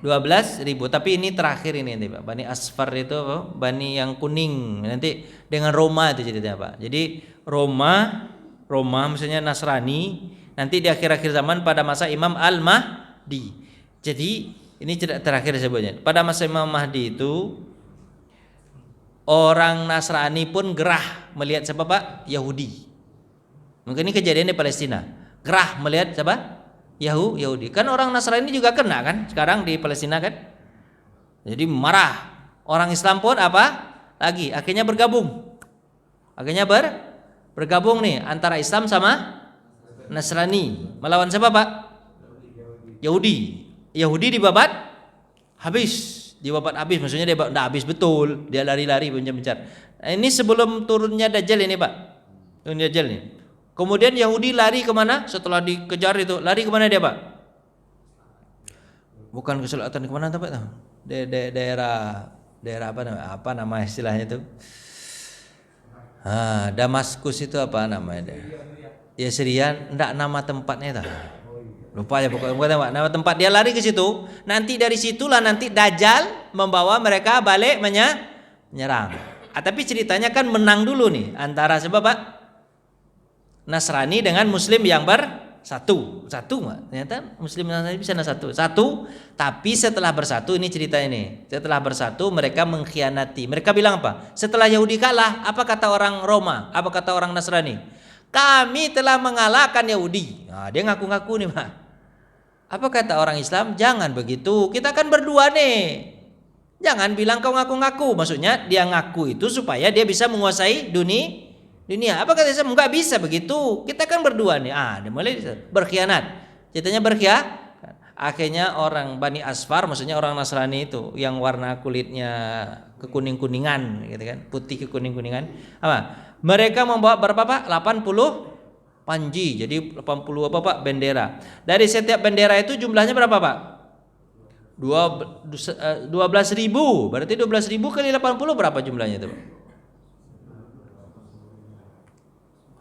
12.000. Tapi ini terakhir ini nanti Pak. Bani Asfar itu Bani yang kuning. Nanti dengan Roma itu ceritanya Pak. Jadi Roma maksudnya Nasrani nanti di akhir-akhir zaman pada masa Imam Al-Mahdi. Jadi ini terakhir disebutnya. Pada masa Imam Mahdi itu orang Nasrani pun gerah melihat siapa Pak? Yahudi. Mungkin ini kejadian di Palestina. Gerah melihat siapa? Yahudi. Kan orang Nasrani juga kena kan sekarang di Palestina kan. Jadi marah. Orang Islam pun apa? Lagi akhirnya bergabung. Bergabung nih antara Islam sama Nasrani. Melawan siapa Pak? Yahudi dibabat habis. Maksudnya dia enggak habis betul. Dia lari-lari mencar. Nah, ini sebelum turunnya Dajjal ini Pak. Turun Dajjal nih. Kemudian Yahudi lari kemana? Setelah dikejar itu lari kemana dia Pak? Bukan ke selatan, kemana Pak? Daerah apa nama istilahnya itu? Damaskus itu apa namanya? Ya Syria, enggak nama tempatnya itu. Lupa ya pokoknya nama tempat dia lari ke situ. Nanti dari situlah nanti Dajjal membawa mereka balik menyerang. Tapi ceritanya kan menang dulu nih antara sebab Pak Nasrani dengan Muslim yang bersatu ternyata Muslim dan Nasrani bisa satu. Tapi setelah bersatu ini cerita ini. Setelah bersatu mereka mengkhianati. Mereka bilang apa? Setelah Yahudi kalah, apa kata orang Roma? Apa kata orang Nasrani? Kami telah mengalahkan Yahudi. Nah, dia ngaku-ngaku nih Pak. Apa kata orang Islam? Jangan begitu. Kita kan berdua nih. Jangan bilang kau ngaku-ngaku. Maksudnya dia ngaku itu supaya dia bisa menguasai dunia. Apa kata Islam? Enggak bisa begitu. Kita kan berdua nih. Dia mulai berkhianat. Ceritanya berkhianat. Akhirnya orang Bani Asfar, maksudnya orang Nasrani itu yang warna kulitnya kekuning-kuningan gitu kan, putih kekuning-kuningan. Apa? Mereka membawa berapa Pak? 80 panji. Jadi 80 apa Pak? Bendera. Dari setiap bendera itu jumlahnya berapa Pak? 12.000. Berarti 12.000 kali 80 berapa jumlahnya itu Pak?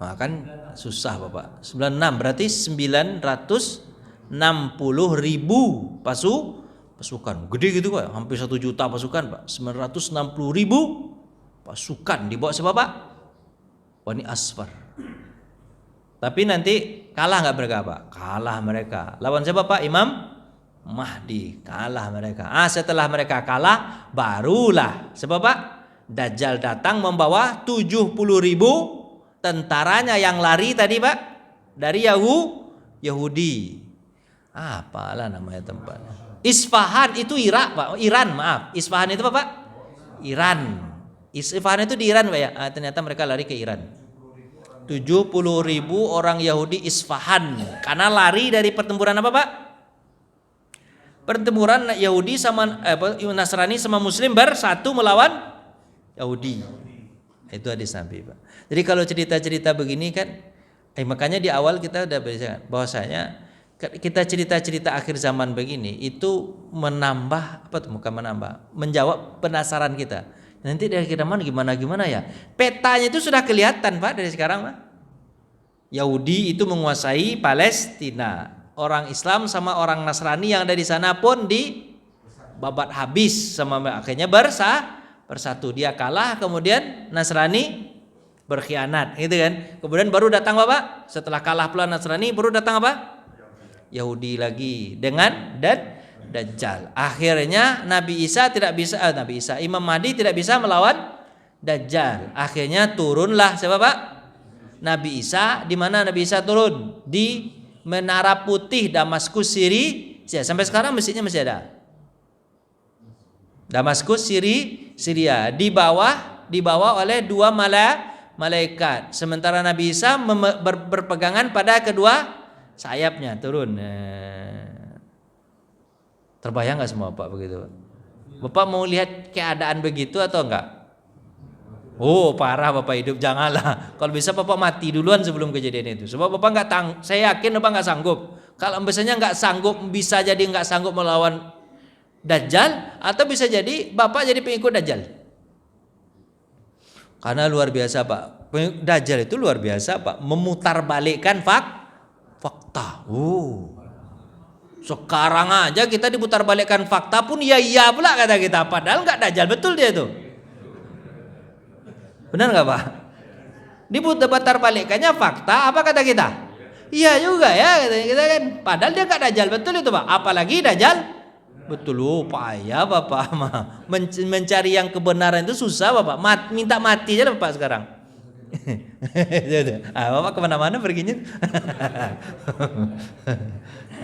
Nah, kan susah Bapak. 96 berarti 960.000 pasukan. Gede gitu Pak, hampir 1 juta pasukan Pak. 960.000 pasukan dibawa siapa Pak? Bani Asfar. Tapi nanti kalah nggak mereka Pak? Kalah mereka. Lawan siapa Pak? Imam Mahdi. Kalah mereka. Setelah mereka kalah, barulah siapa Pak? Dajjal datang membawa 70.000 tentaranya yang lari tadi Pak dari Yahudi. Apalah namanya tempat? Isfahan itu Irak Pak. Iran maaf. Isfahan itu apa Pak? Iran. Isfahan itu di Iran Pak ya. Ternyata mereka lari ke Iran. 70.000 orang Yahudi Isfahan karena lari dari pertempuran apa Pak? Pertempuran Yahudi sama Nasrani sama Muslim bersatu melawan Yahudi. Itu hadis Nabi, Pak. Jadi kalau cerita-cerita begini kan, makanya di awal kita udah bilang bahwasanya kita cerita-cerita akhir zaman begini itu menambah apa tuh? Bukan menambah, menjawab penasaran kita. Nanti di akhir zaman gimana ya? Petanya itu sudah kelihatan, Pak, dari sekarang, Pak. Yahudi itu menguasai Palestina. Orang Islam sama orang Nasrani yang ada di sana pun dibabat habis sama akhirnya bersatu. Dia kalah, kemudian Nasrani berkhianat, gitu kan. Kemudian baru datang Bapak, setelah kalah pula Nasrani baru datang apa? Yahudi lagi dengan Dajjal. Akhirnya Imam Mahdi tidak bisa melawan Dajjal. Akhirnya turunlah siapa, Pak? Nabi Isa. Di mana Nabi Isa turun? Di Menara Putih Damaskus Syria. Sampai sekarang masjidnya masih ada. Damaskus Syria dibawa oleh dua malaikat. Sementara Nabi Isa berpegangan pada kedua sayapnya turun. Terbayang nggak semua Pak begitu? Bapak mau lihat keadaan begitu atau enggak? Oh parah Bapak hidup, janganlah. Kalau bisa Bapak mati duluan sebelum kejadian itu. Sebab Bapak nggak saya yakin Bapak nggak sanggup. Kalau misalnya nggak sanggup, bisa jadi nggak sanggup melawan Dajjal, atau bisa jadi Bapak jadi pengikut Dajjal. Karena luar biasa Pak. Dajjal itu luar biasa Pak. Memutarbalikkan fakta. Sekarang aja kita diputarbalikkan fakta pun iya pula kata kita. Padahal nggak Dajjal betul dia itu. Benar nggak Pak? Diputar-balikannya fakta, apa kata kita? Iya juga ya kata kita kan. Padahal dia nggak Dajjal betul itu Pak. Apalagi Dajjal betul. Payah Bapak mencari yang kebenaran itu susah Bapak. Minta mati aja Bapak sekarang. Bapak kemana-mana perginya.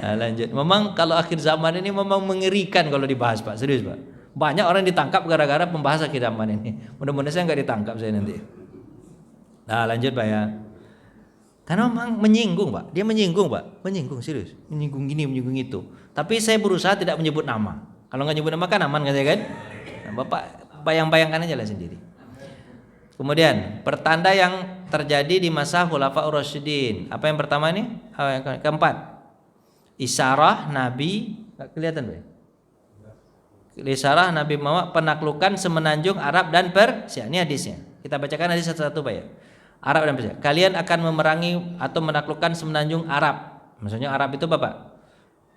Lanjut. Memang kalau akhir zaman ini memang mengerikan kalau dibahas Pak. Serius Pak. Banyak orang ditangkap gara-gara pembahas akhir zaman ini. Mudah-mudahan saya nggak ditangkap saya nanti. Nah lanjut Pak ya. Karena memang menyinggung Pak. Dia menyinggung Pak. Menyinggung serius. Menyinggung gini, menyinggung itu. Tapi saya berusaha tidak menyebut nama. Kalau nggak nyebut nama kan aman kan saya kan. Nah, Bapak bayang-bayangkan aja lah sendiri. Kemudian pertanda yang terjadi di masa Khulafaur Rasyidin. Apa yang pertama ini? Yang keempat. Isyarah Nabi. Nggak kelihatan Pak? Isyarah Nabi Muhammad penaklukan semenanjung Arab dan Persia. Ini hadisnya. Kita bacakan hadis satu-satu Pak ya. Arab dan Persia. Kalian akan memerangi atau menaklukkan semenanjung Arab. Maksudnya Arab itu Bapak?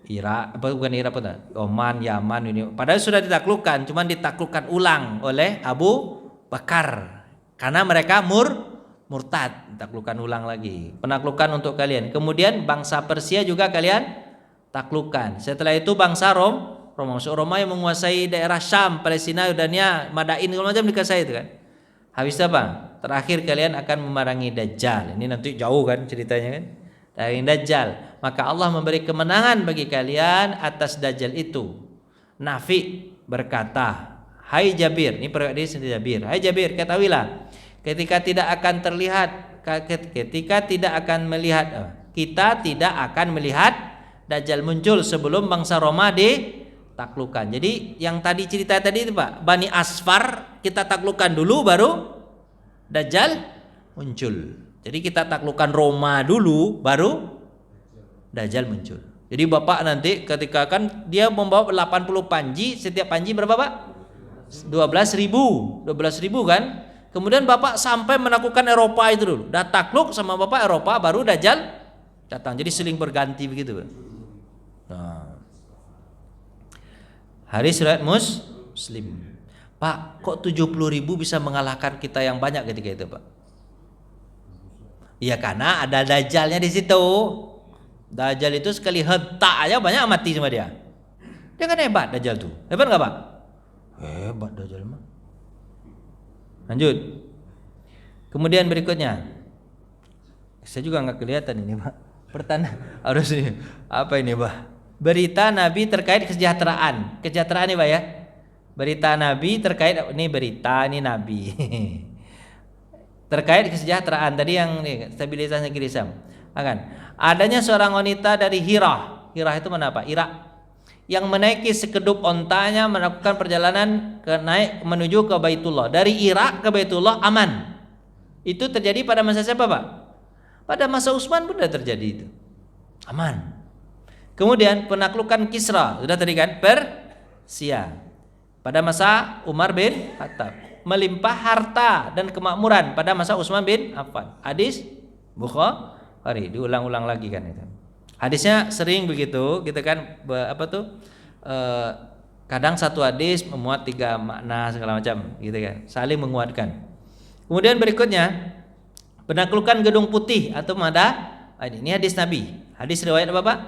Irak, bukan Irak apa? Oman, Yaman ini. Padahal sudah ditaklukkan, cuman ditaklukkan ulang oleh Abu Bakar. Karena mereka murtad, ditaklukkan ulang lagi. Penaklukan untuk kalian. Kemudian bangsa Persia juga kalian taklukkan. Setelah itu bangsa Roma yang menguasai daerah Syam, Palestina, Yordania, Madain, segala macam dikuasai itu kan. Habis apa? Terakhir kalian akan memerangi Dajjal. Ini nanti jauh kan ceritanya kan. Dari Dajjal. Maka Allah memberi kemenangan bagi kalian atas Dajjal itu. Nafi berkata, hai Jabir, ini periode Jabir. Hai Jabir, ketahuilah, kita tidak akan melihat Dajjal muncul sebelum bangsa Roma ditaklukkan. Jadi yang tadi cerita tadi itu Pak, Bani Asfar kita taklukkan dulu baru Dajjal muncul. Jadi kita taklukkan Roma dulu baru Dajjal muncul. Jadi Bapak nanti ketika kan dia membawa 80 panji, setiap panji berapa Pak? 12.000 kan. Kemudian Bapak sampai menaklukkan Eropa itu dulu. Dah takluk sama Bapak Eropa baru Dajjal datang. Jadi seling berganti begitu Pak. Nah. Hadis riwayat Muslim. Pak, kok 70.000 bisa mengalahkan kita yang banyak ketika itu Pak? Iya karena ada Dajjalnya di situ. Dajjal itu sekali hentak aja banyak mati sama dia. Dia kan hebat Dajjal tuh. Hebat nggak Pak? Hebat Dajjal mah. Lanjut. Kemudian berikutnya. Saya juga nggak kelihatan ini Pak. Pertanda harus ini. Apa ini Pak? Berita Nabi terkait kesejahteraan. Kesejahteraan nih Pak ya. Berita Nabi terkait ini berita ini Nabi. Terkait kesejahteraan tadi yang nih, stabilitas negeri Islam. Akan adanya seorang wanita dari Hira. Hira itu mana Pak? Irak. yang menaiki sekedup ontanya melakukan perjalanan naik menuju ke Baitullah. Dari Irak ke Baitullah aman. Itu terjadi pada masa siapa, Pak? Pada masa Utsman pun sudah terjadi itu. Aman. Kemudian penaklukan Kisra, sudah tadi kan? Persia. Pada masa Umar bin Khattab. Melimpah harta dan kemakmuran pada masa Utsman bin Affan. Hadis Bukhari, diulang-ulang lagi kan itu. Hadisnya sering begitu, gitu kan? Kadang satu hadis memuat 3 makna segala macam, gitu kan? Saling menguatkan. Kemudian berikutnya penaklukan Gedung Putih atau ini hadis Nabi. Hadis riwayat apa, Pak?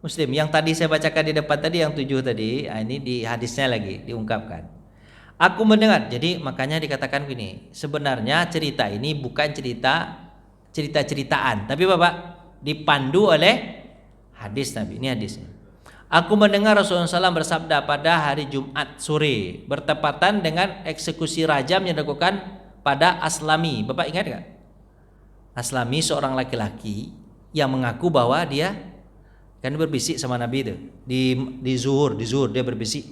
Muslim. Yang tadi saya bacakan di depan tadi yang 7 tadi, ini di hadisnya lagi diungkapkan. Aku mendengar. Jadi makanya dikatakan gini, sebenarnya cerita ini bukan cerita-ceritaan, tapi Bapak dipandu oleh hadis Nabi. Ini hadisnya. Aku mendengar Rasulullah SAW bersabda pada hari Jumat sore bertepatan dengan eksekusi rajam yang dilakukan pada Aslami. Bapak ingat gak? Aslami seorang laki-laki yang mengaku bahwa dia kan berbisik sama Nabi itu di zuhur dia berbisik,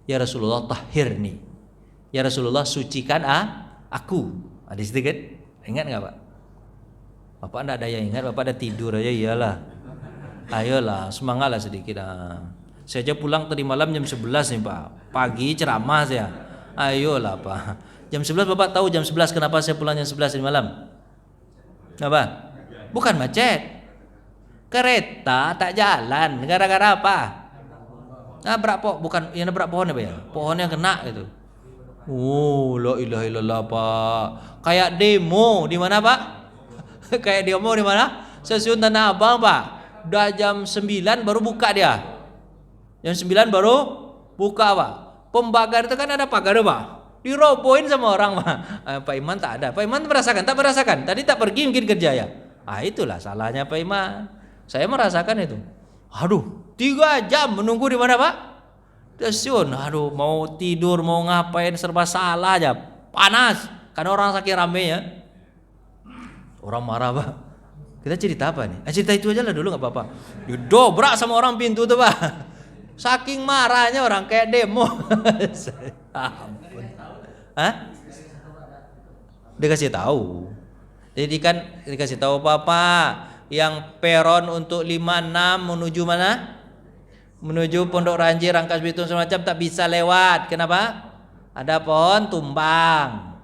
ya Rasulullah tahhirni, ya Rasulullah sucikan aku. Hadis itu kan? Ingat nggak, Pak? Bapak enggak ada yang ingat, Bapak ada tidur aja. Iyalah, ayolah semangatlah sedikit. Saya aja pulang tadi malam jam 11 nih, Pak. Pagi ceramah saya. Ayolah, Pak. Jam 11 Bapak tahu jam 11 kenapa saya pulang jam 11 di malam? Apa? Bukan macet. Kereta tak jalan gara-gara apa? Nabrak bukan yang nabrak pohon apa ya? Pohonnya kena gitu. Oh, la ilaha illallah, Pak. Kayak demo di mana, Pak? Kayak demo di mana? Stasiun Tanah Abang, Pak. Udah jam 9 baru buka dia. Jam 9 baru buka, Pak. Pembakar itu kan ada pagar, Pak. Dirobohin sama orang, Pak. Pak Iman tak ada. Pak Iman tak merasakan. Tadi tak pergi mungkin kerja ya. Itulah salahnya Pak Iman. Saya merasakan itu. Aduh, 3 jam menunggu di mana, Pak? Stasiun. Aduh, mau tidur, mau ngapain serba salah aja. Panas. Karena orang saking rame ya. Orang marah, Pak. Kita cerita apa nih? Cerita itu aja lah dulu nggak apa-apa. Didobrak sama orang pintu tuh, Pak. Saking marahnya orang kayak demo. Ampun. Dikasih tahu. Jadi kan dikasih tahu Bapak. Yang peron untuk 56 menuju mana? Menuju Pondok Ranji, Rangkas Bitung semacam tak bisa lewat. Kenapa? Ada pohon tumbang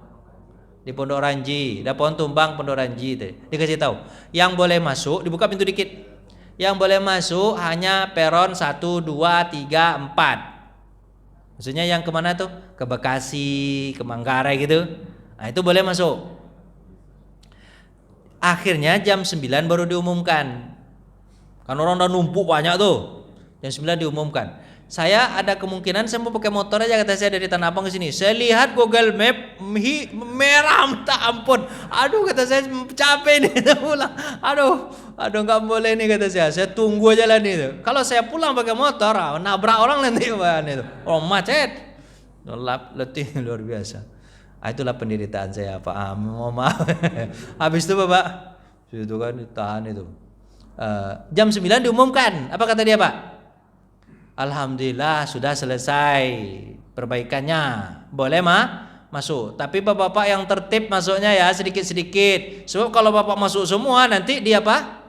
di Pondok Ranji. Ada pohon tumbang Pondok Ranji. Dikasih tahu. Yang boleh masuk, dibuka pintu dikit. Yang boleh masuk hanya peron 1, 2, 3, 4. Maksudnya yang kemana tuh? Ke Bekasi, ke Manggarai gitu. Nah itu boleh masuk. Akhirnya jam 9 baru diumumkan. Kan orang udah numpuk banyak tuh. Jam 9 diumumkan. Saya ada kemungkinan saya mau pakai motor aja, kata saya dari Tanah Abang ke sini. Saya lihat Google Map merah minta ampun. Aduh, kata saya capek nih pulang. Aduh nggak boleh nih, kata saya. Saya tunggu aja lah nih tuh. Kalau saya pulang pakai motor, nabrak orang nanti itu. Oh macet. Letih luar biasa. Itulah penderitaan saya, Pak. Mohon maaf. Habis itu Bapak, itu kan ditahan itu. Jam 9 diumumkan. Apa kata dia, Pak? Alhamdulillah sudah selesai perbaikannya. Boleh masuk. Tapi Bapak yang tertib masuknya ya sedikit-sedikit. Sebab kalau Bapak masuk semua nanti dia apa?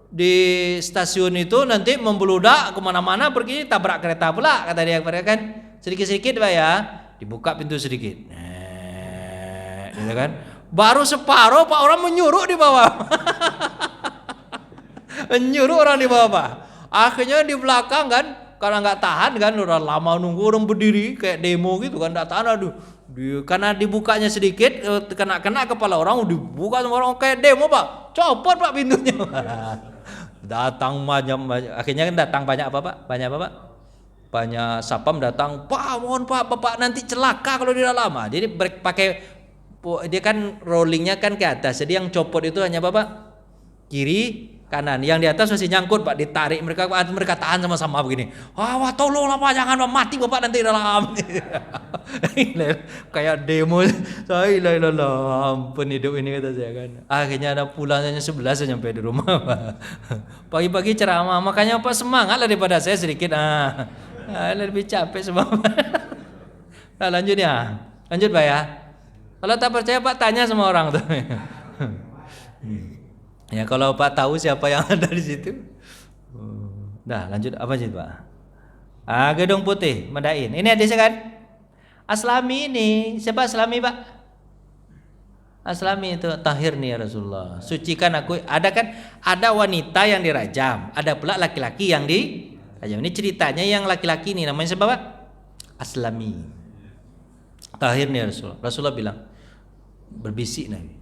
Di stasiun itu nanti membeludak kemana-mana, pergi tabrak kereta pula, kata dia. Kan sedikit-sedikit, Pak ya. Dibuka pintu sedikit. Gitu kan? Baru separuh Pak, orang menyuruh di bawah. Menyuruh orang di bawah, Pak. Akhirnya di belakang kan, karena nggak tahan kan, udah lama nunggu orang berdiri kayak demo gitu kan, nggak tahan. Aduh, karena dibukanya sedikit, kena kepala orang, dibuka sama orang kayak demo, Pak. Copot, Pak, pintunya. Datang banyak, akhirnya kan datang banyak apa, Pak? Banyak apa, Pak? Banyak sapam datang. Pak, mohon Pak, Bapak nanti celaka kalau di dalam. Jadi pakai dia kan rollingnya kan ke atas. Jadi yang copot itu hanya Bapak kiri kanan. Yang di atas masih nyangkut Pak, ditarik mereka tahan sama-sama begini. Wah, tolonglah Pak, jangan Pak, mati Bapak nanti dalam. Kayak demo. Saya ampun hidup ini kata saya kan. Akhirnya ada pulangnya 11 saya nyampe di rumah. Pagi-pagi ceramah, makanya Pak semangat lah daripada saya sedikit. Lebih capek semua. Nah, lanjut ya. Lanjut Pak ya. Kalau tak percaya Pak tanya sama orang tuh. Ya kalau Pak tahu siapa yang ada di situ. Dah lanjut apa sih Pak? Gedung putih Madain. Ini hadisnya kan? Aslami ini. Siapa Aslami Pak? Aslami itu tahir nih ya Rasulullah. Sucikan aku. Ada kan? Ada wanita yang dirajam. Ada pula laki-laki yang dirajam. Ini ceritanya yang laki-laki ini namanya siapa Pak? Aslami. Tahir nih ya Rasulullah. Rasulullah bilang, berbisik Nabi.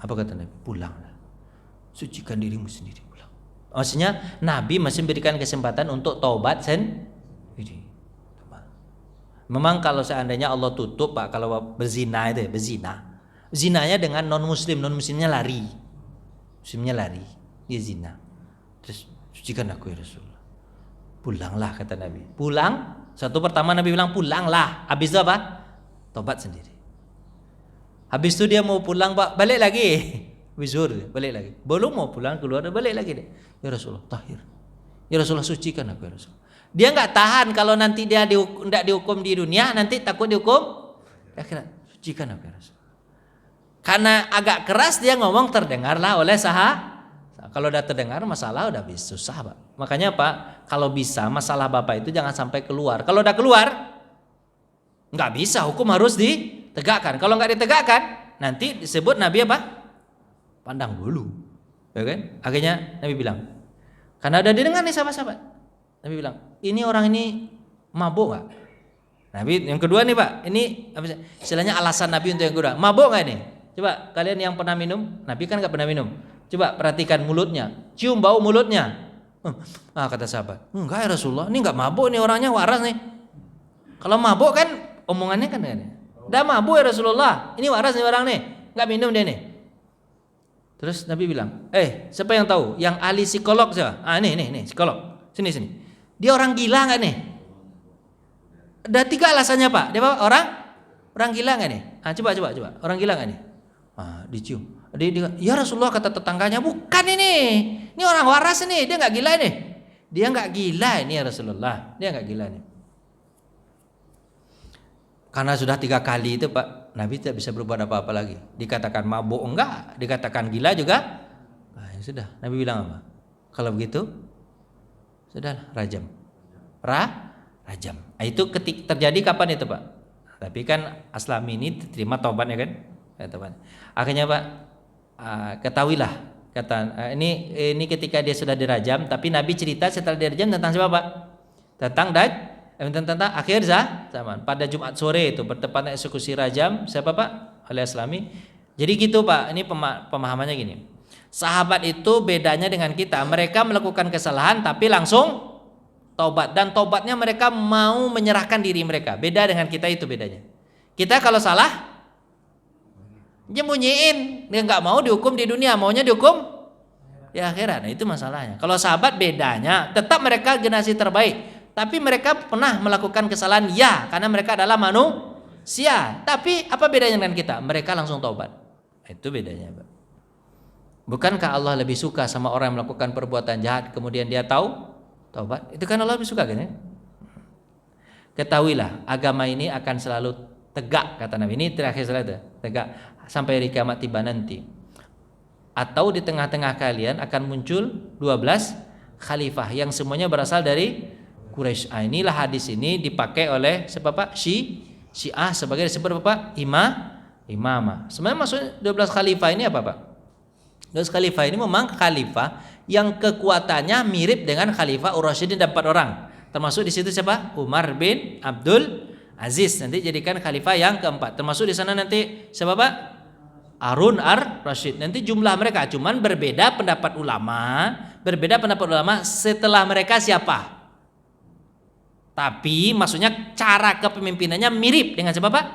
Apa kata Nabi? Pulanglah. Sucikan dirimu sendiri, pulang. Maksudnya Nabi masih memberikan kesempatan untuk taubat sendiri. Memang kalau seandainya Allah tutup Pak, kalau berzina itu ya, berzina. Zinanya dengan non-muslimnya lari. Muslimnya lari, dia zina. Terus sucikan aku ya Rasulullah. Pulanglah kata Nabi. Pulang. Satu pertama Nabi bilang pulanglah. Habis itu apa? Tobat sendiri. Habis itu dia mau pulang Pak, balik lagi. Wizur, balik lagi. Belum mau pulang keluar, balik lagi deh. Ya Rasulullah, tahir. Ya Rasulullah, sucikan aku ya Rasulullah. Dia nggak tahan kalau nanti dia tidak dihukum di dunia, nanti takut dihukum akhirat. Sucikan aku ya Rasulullah. Karena agak keras dia ngomong, terdengarlah oleh Kalau udah terdengar masalah udah bisa susah Pak. Makanya Pak, kalau bisa masalah Bapak itu jangan sampai keluar. Kalau udah keluar, nggak bisa, hukum harus ditegakkan. Kalau nggak ditegakkan, nanti disebut Nabi apa? Pandang bulu, ya kan? Akhirnya Nabi bilang, karena ada didengar nih sahabat-sahabat. Nabi bilang, ini orang ini mabuk nggak? Nabi yang kedua nih Pak, ini apa istilahnya alasan Nabi untuk yang kedua, mabuk nggak nih? Coba kalian yang pernah minum, Nabi kan nggak pernah minum. Coba perhatikan mulutnya, cium bau mulutnya. Kata sahabat, enggak ya Rasulullah, ini nggak mabuk nih orangnya, waras nih. Kalau mabuk kan omongannya kan ini. Udah mabuk ya Rasulullah, ini waras nih orang nih, nggak minum dia nih. Terus Nabi bilang, siapa yang tahu? Yang ahli psikolog siapa? Nih, psikolog. Sini. Dia orang gila nggak nih? Ada 3 alasannya Pak. Dia orang gila nggak nih? Coba. Orang gila nggak nih? Dicium. Dia, ya Rasulullah kata tetangganya, bukan ini. Ini orang waras ini. Dia nggak gila nih. Dia nggak gila ini ya Rasulullah. Dia nggak gila nih. Karena sudah 3 kali itu Pak, Nabi tidak bisa berbuat apa-apa lagi. Dikatakan mabuk enggak, dikatakan gila juga. Ya sudah, Nabi bilang apa? Kalau begitu, sudah rajam. Rajam. Itu terjadi kapan itu Pak? Tapi kan Aslami ini terima taubat ya kan? Akhirnya Pak, ketahuilah ini ketika dia sudah dirajam, tapi Nabi cerita setelah dirajam tentang siapa Pak? Tentang akhir zaman. Pada Jumat sore itu bertepatan eksekusi rajam siapa Pak? Ali Aslami. Jadi gitu Pak, ini pemahamannya gini. Sahabat itu bedanya dengan kita, mereka melakukan kesalahan tapi langsung taubat, dan taubatnya mereka mau menyerahkan diri mereka. Beda dengan kita, itu bedanya. Kita kalau salah nyembunyiin, dia nggak mau dihukum di dunia, maunya dihukum di akhirat. Nah, itu masalahnya. Kalau sahabat bedanya, tetap mereka generasi terbaik. Tapi mereka pernah melakukan kesalahan, ya, karena mereka adalah manusia. Tapi apa bedanya dengan kita? Mereka langsung taubat. Itu bedanya, Pak. Bukankah Allah lebih suka sama orang yang melakukan perbuatan jahat kemudian dia taubat? Itu kan Allah lebih suka kan ya? Ketahuilah, agama ini akan selalu tegak, kata Nabi. Ini terakhir selalu tegak sampai hari kiamat tiba nanti. Atau di tengah-tengah kalian akan muncul 12 khalifah yang semuanya berasal dari Quraisy. Inilah hadis ini dipakai oleh siapa Pak? Syiah sebagai disebut apa Pak? Imamah. Sebenarnya maksud 12 khalifah ini apa Pak? 12 khalifah ini memang khalifah yang kekuatannya mirip dengan khalifah Ar-Rasyidin, dan 4 orang. Termasuk di situ siapa? Umar bin Abdul Aziz, nanti jadikan khalifah yang keempat. Termasuk di sana nanti siapa Pak? Harun ar-Rasyid. Nanti jumlah mereka cuman berbeda pendapat ulama, setelah mereka siapa? Tapi maksudnya cara kepemimpinannya mirip dengan siapa Pak?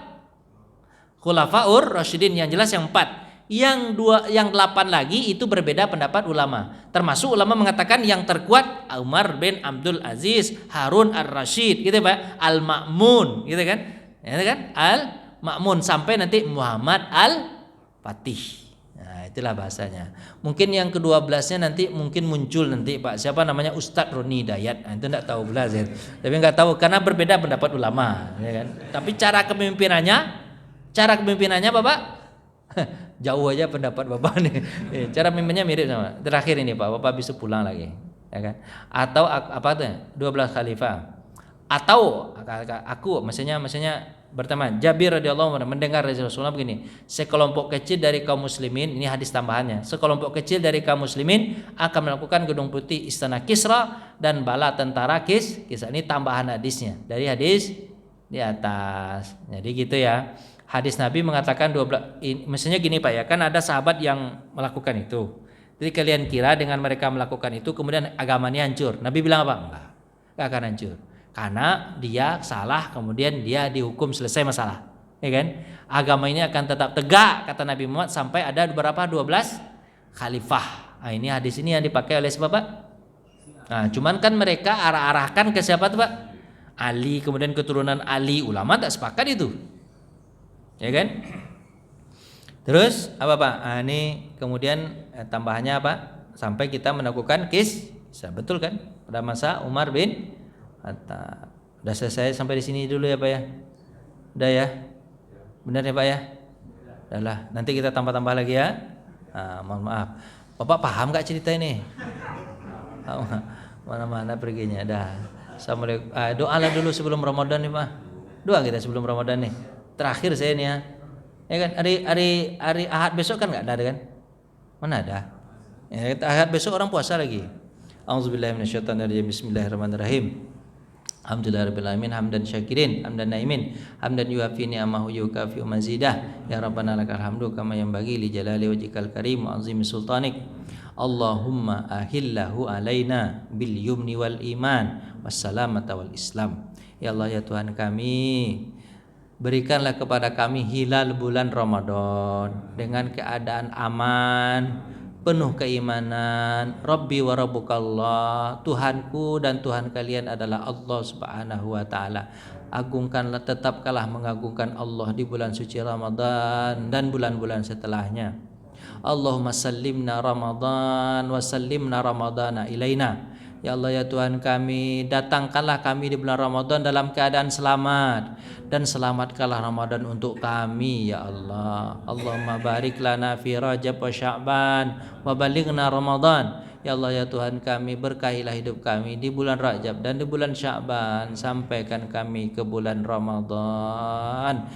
Khulafaur Rasyidin, yang jelas yang 4. yang 8 lagi itu berbeda pendapat ulama. Termasuk ulama mengatakan yang terkuat Umar bin Abdul Aziz, Harun ar-Rasyid, gitu Pak, Al-Ma'mun, gitu kan? Ya kan? Al-Ma'mun sampai nanti Muhammad Al-Fatih. Nah, itulah bahasanya. Mungkin yang ke-12-nya nanti mungkin muncul nanti Pak, siapa namanya, Ustadz Roni Dayat. Nah, itu enggak tahu pula saya. Tapi enggak tahu karena berbeda pendapat ulama, ya kan? Tapi cara kepemimpinannya Bapak jauh aja pendapat Bapak nih. Cara mimpinnya mirip sama. Terakhir ini Pak, Bapak bisa pulang lagi, ya kan? Atau apa tuh? 12 khalifah. Atau aku maksudnya berteman Jabir radhiyallahu anhu mendengar dari Rasulullah begini, sekelompok kecil dari kaum muslimin, ini hadis tambahannya, sekelompok kecil dari kaum muslimin akan melakukan gedung putih istana Kisra dan bala tentara Kisra. Ini tambahan hadisnya dari hadis di atas. Jadi gitu ya. Hadis Nabi mengatakan 12, mestinya gini Pak ya, kan ada sahabat yang melakukan itu. Jadi kalian kira dengan mereka melakukan itu kemudian agamanya hancur. Nabi bilang apa? Enggak akan hancur. Karena dia salah kemudian dia dihukum selesai masalah. Ya kan? Agama ini akan tetap tegak kata Nabi Muhammad sampai ada berapa? 12 khalifah. Nah, ini hadis ini yang dipakai oleh siapa Pak? Nah, cuman kan mereka arahkan ke siapa tuh Pak? Ali, kemudian keturunan Ali. Ulama tak sepakat itu. Ya kan? Terus apa Pak? Nah, ini kemudian tambahannya apa? Sampai kita melakukan kisah, betul kan? Pada masa Umar bin Khattab. Udah selesai sampai di sini dulu ya Pak ya? Udah ya? Benar ya Pak ya? Udahlah, nanti kita tambah-tambah lagi ya. Nah, mohon maaf. Bapak paham gak cerita ini? Mana-mana perginya. Dah. Assalamualaikum. Doalah dulu sebelum Ramadan nih Pak. Doa kita sebelum Ramadan nih. Terakhir saya nih ya. Ya kan hari Ahad besok kan enggak ada kan? Mana ada? Ya, Ahad besok orang puasa lagi. Auzubillahi minasyaitonirrajim. Bismillahirrahmanirrahim. Alhamdulillahirabbil alamin hamdan syakirin hamdan naimin hamdan yuafi ni'amahu yukafi mazidah ya rabbana lakal hamdu kama yanbaghi li jalali wajhikal karim wa azimi sultanik. Allahumma ahillahu alaina bil yumni wal iman wassalamata wal islam. Ya Allah ya Tuhan kami, berikanlah kepada kami hilal bulan Ramadan dengan keadaan aman, penuh keimanan. Rabbi wa rabbukallah, Tuhanku dan Tuhan kalian adalah Allah Subhanahu wa taala. Agungkanlah, tetapkanlah mengagungkan Allah di bulan suci Ramadan dan bulan-bulan setelahnya. Allahumma sallimna Ramadan wa sallimna Ramadana ilaina. Ya Allah ya Tuhan kami, datangkanlah kami di bulan Ramadan dalam keadaan selamat dan selamatkanlah Ramadan untuk kami ya Allah. Allahumma barik lana fi Rajab wa Sya'ban wa balighna Ramadan. Ya Allah ya Tuhan kami, berkahilah hidup kami di bulan Rajab dan di bulan Sya'ban, sampaikan kami ke bulan Ramadan.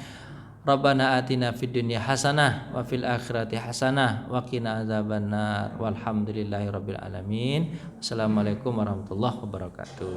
Rabbana atina fid dunya hasanah wa fil akhirati hasanah wa qina adzabannar walhamdulillahi rabbil alamin. Assalamualaikum warahmatullahi wabarakatuh.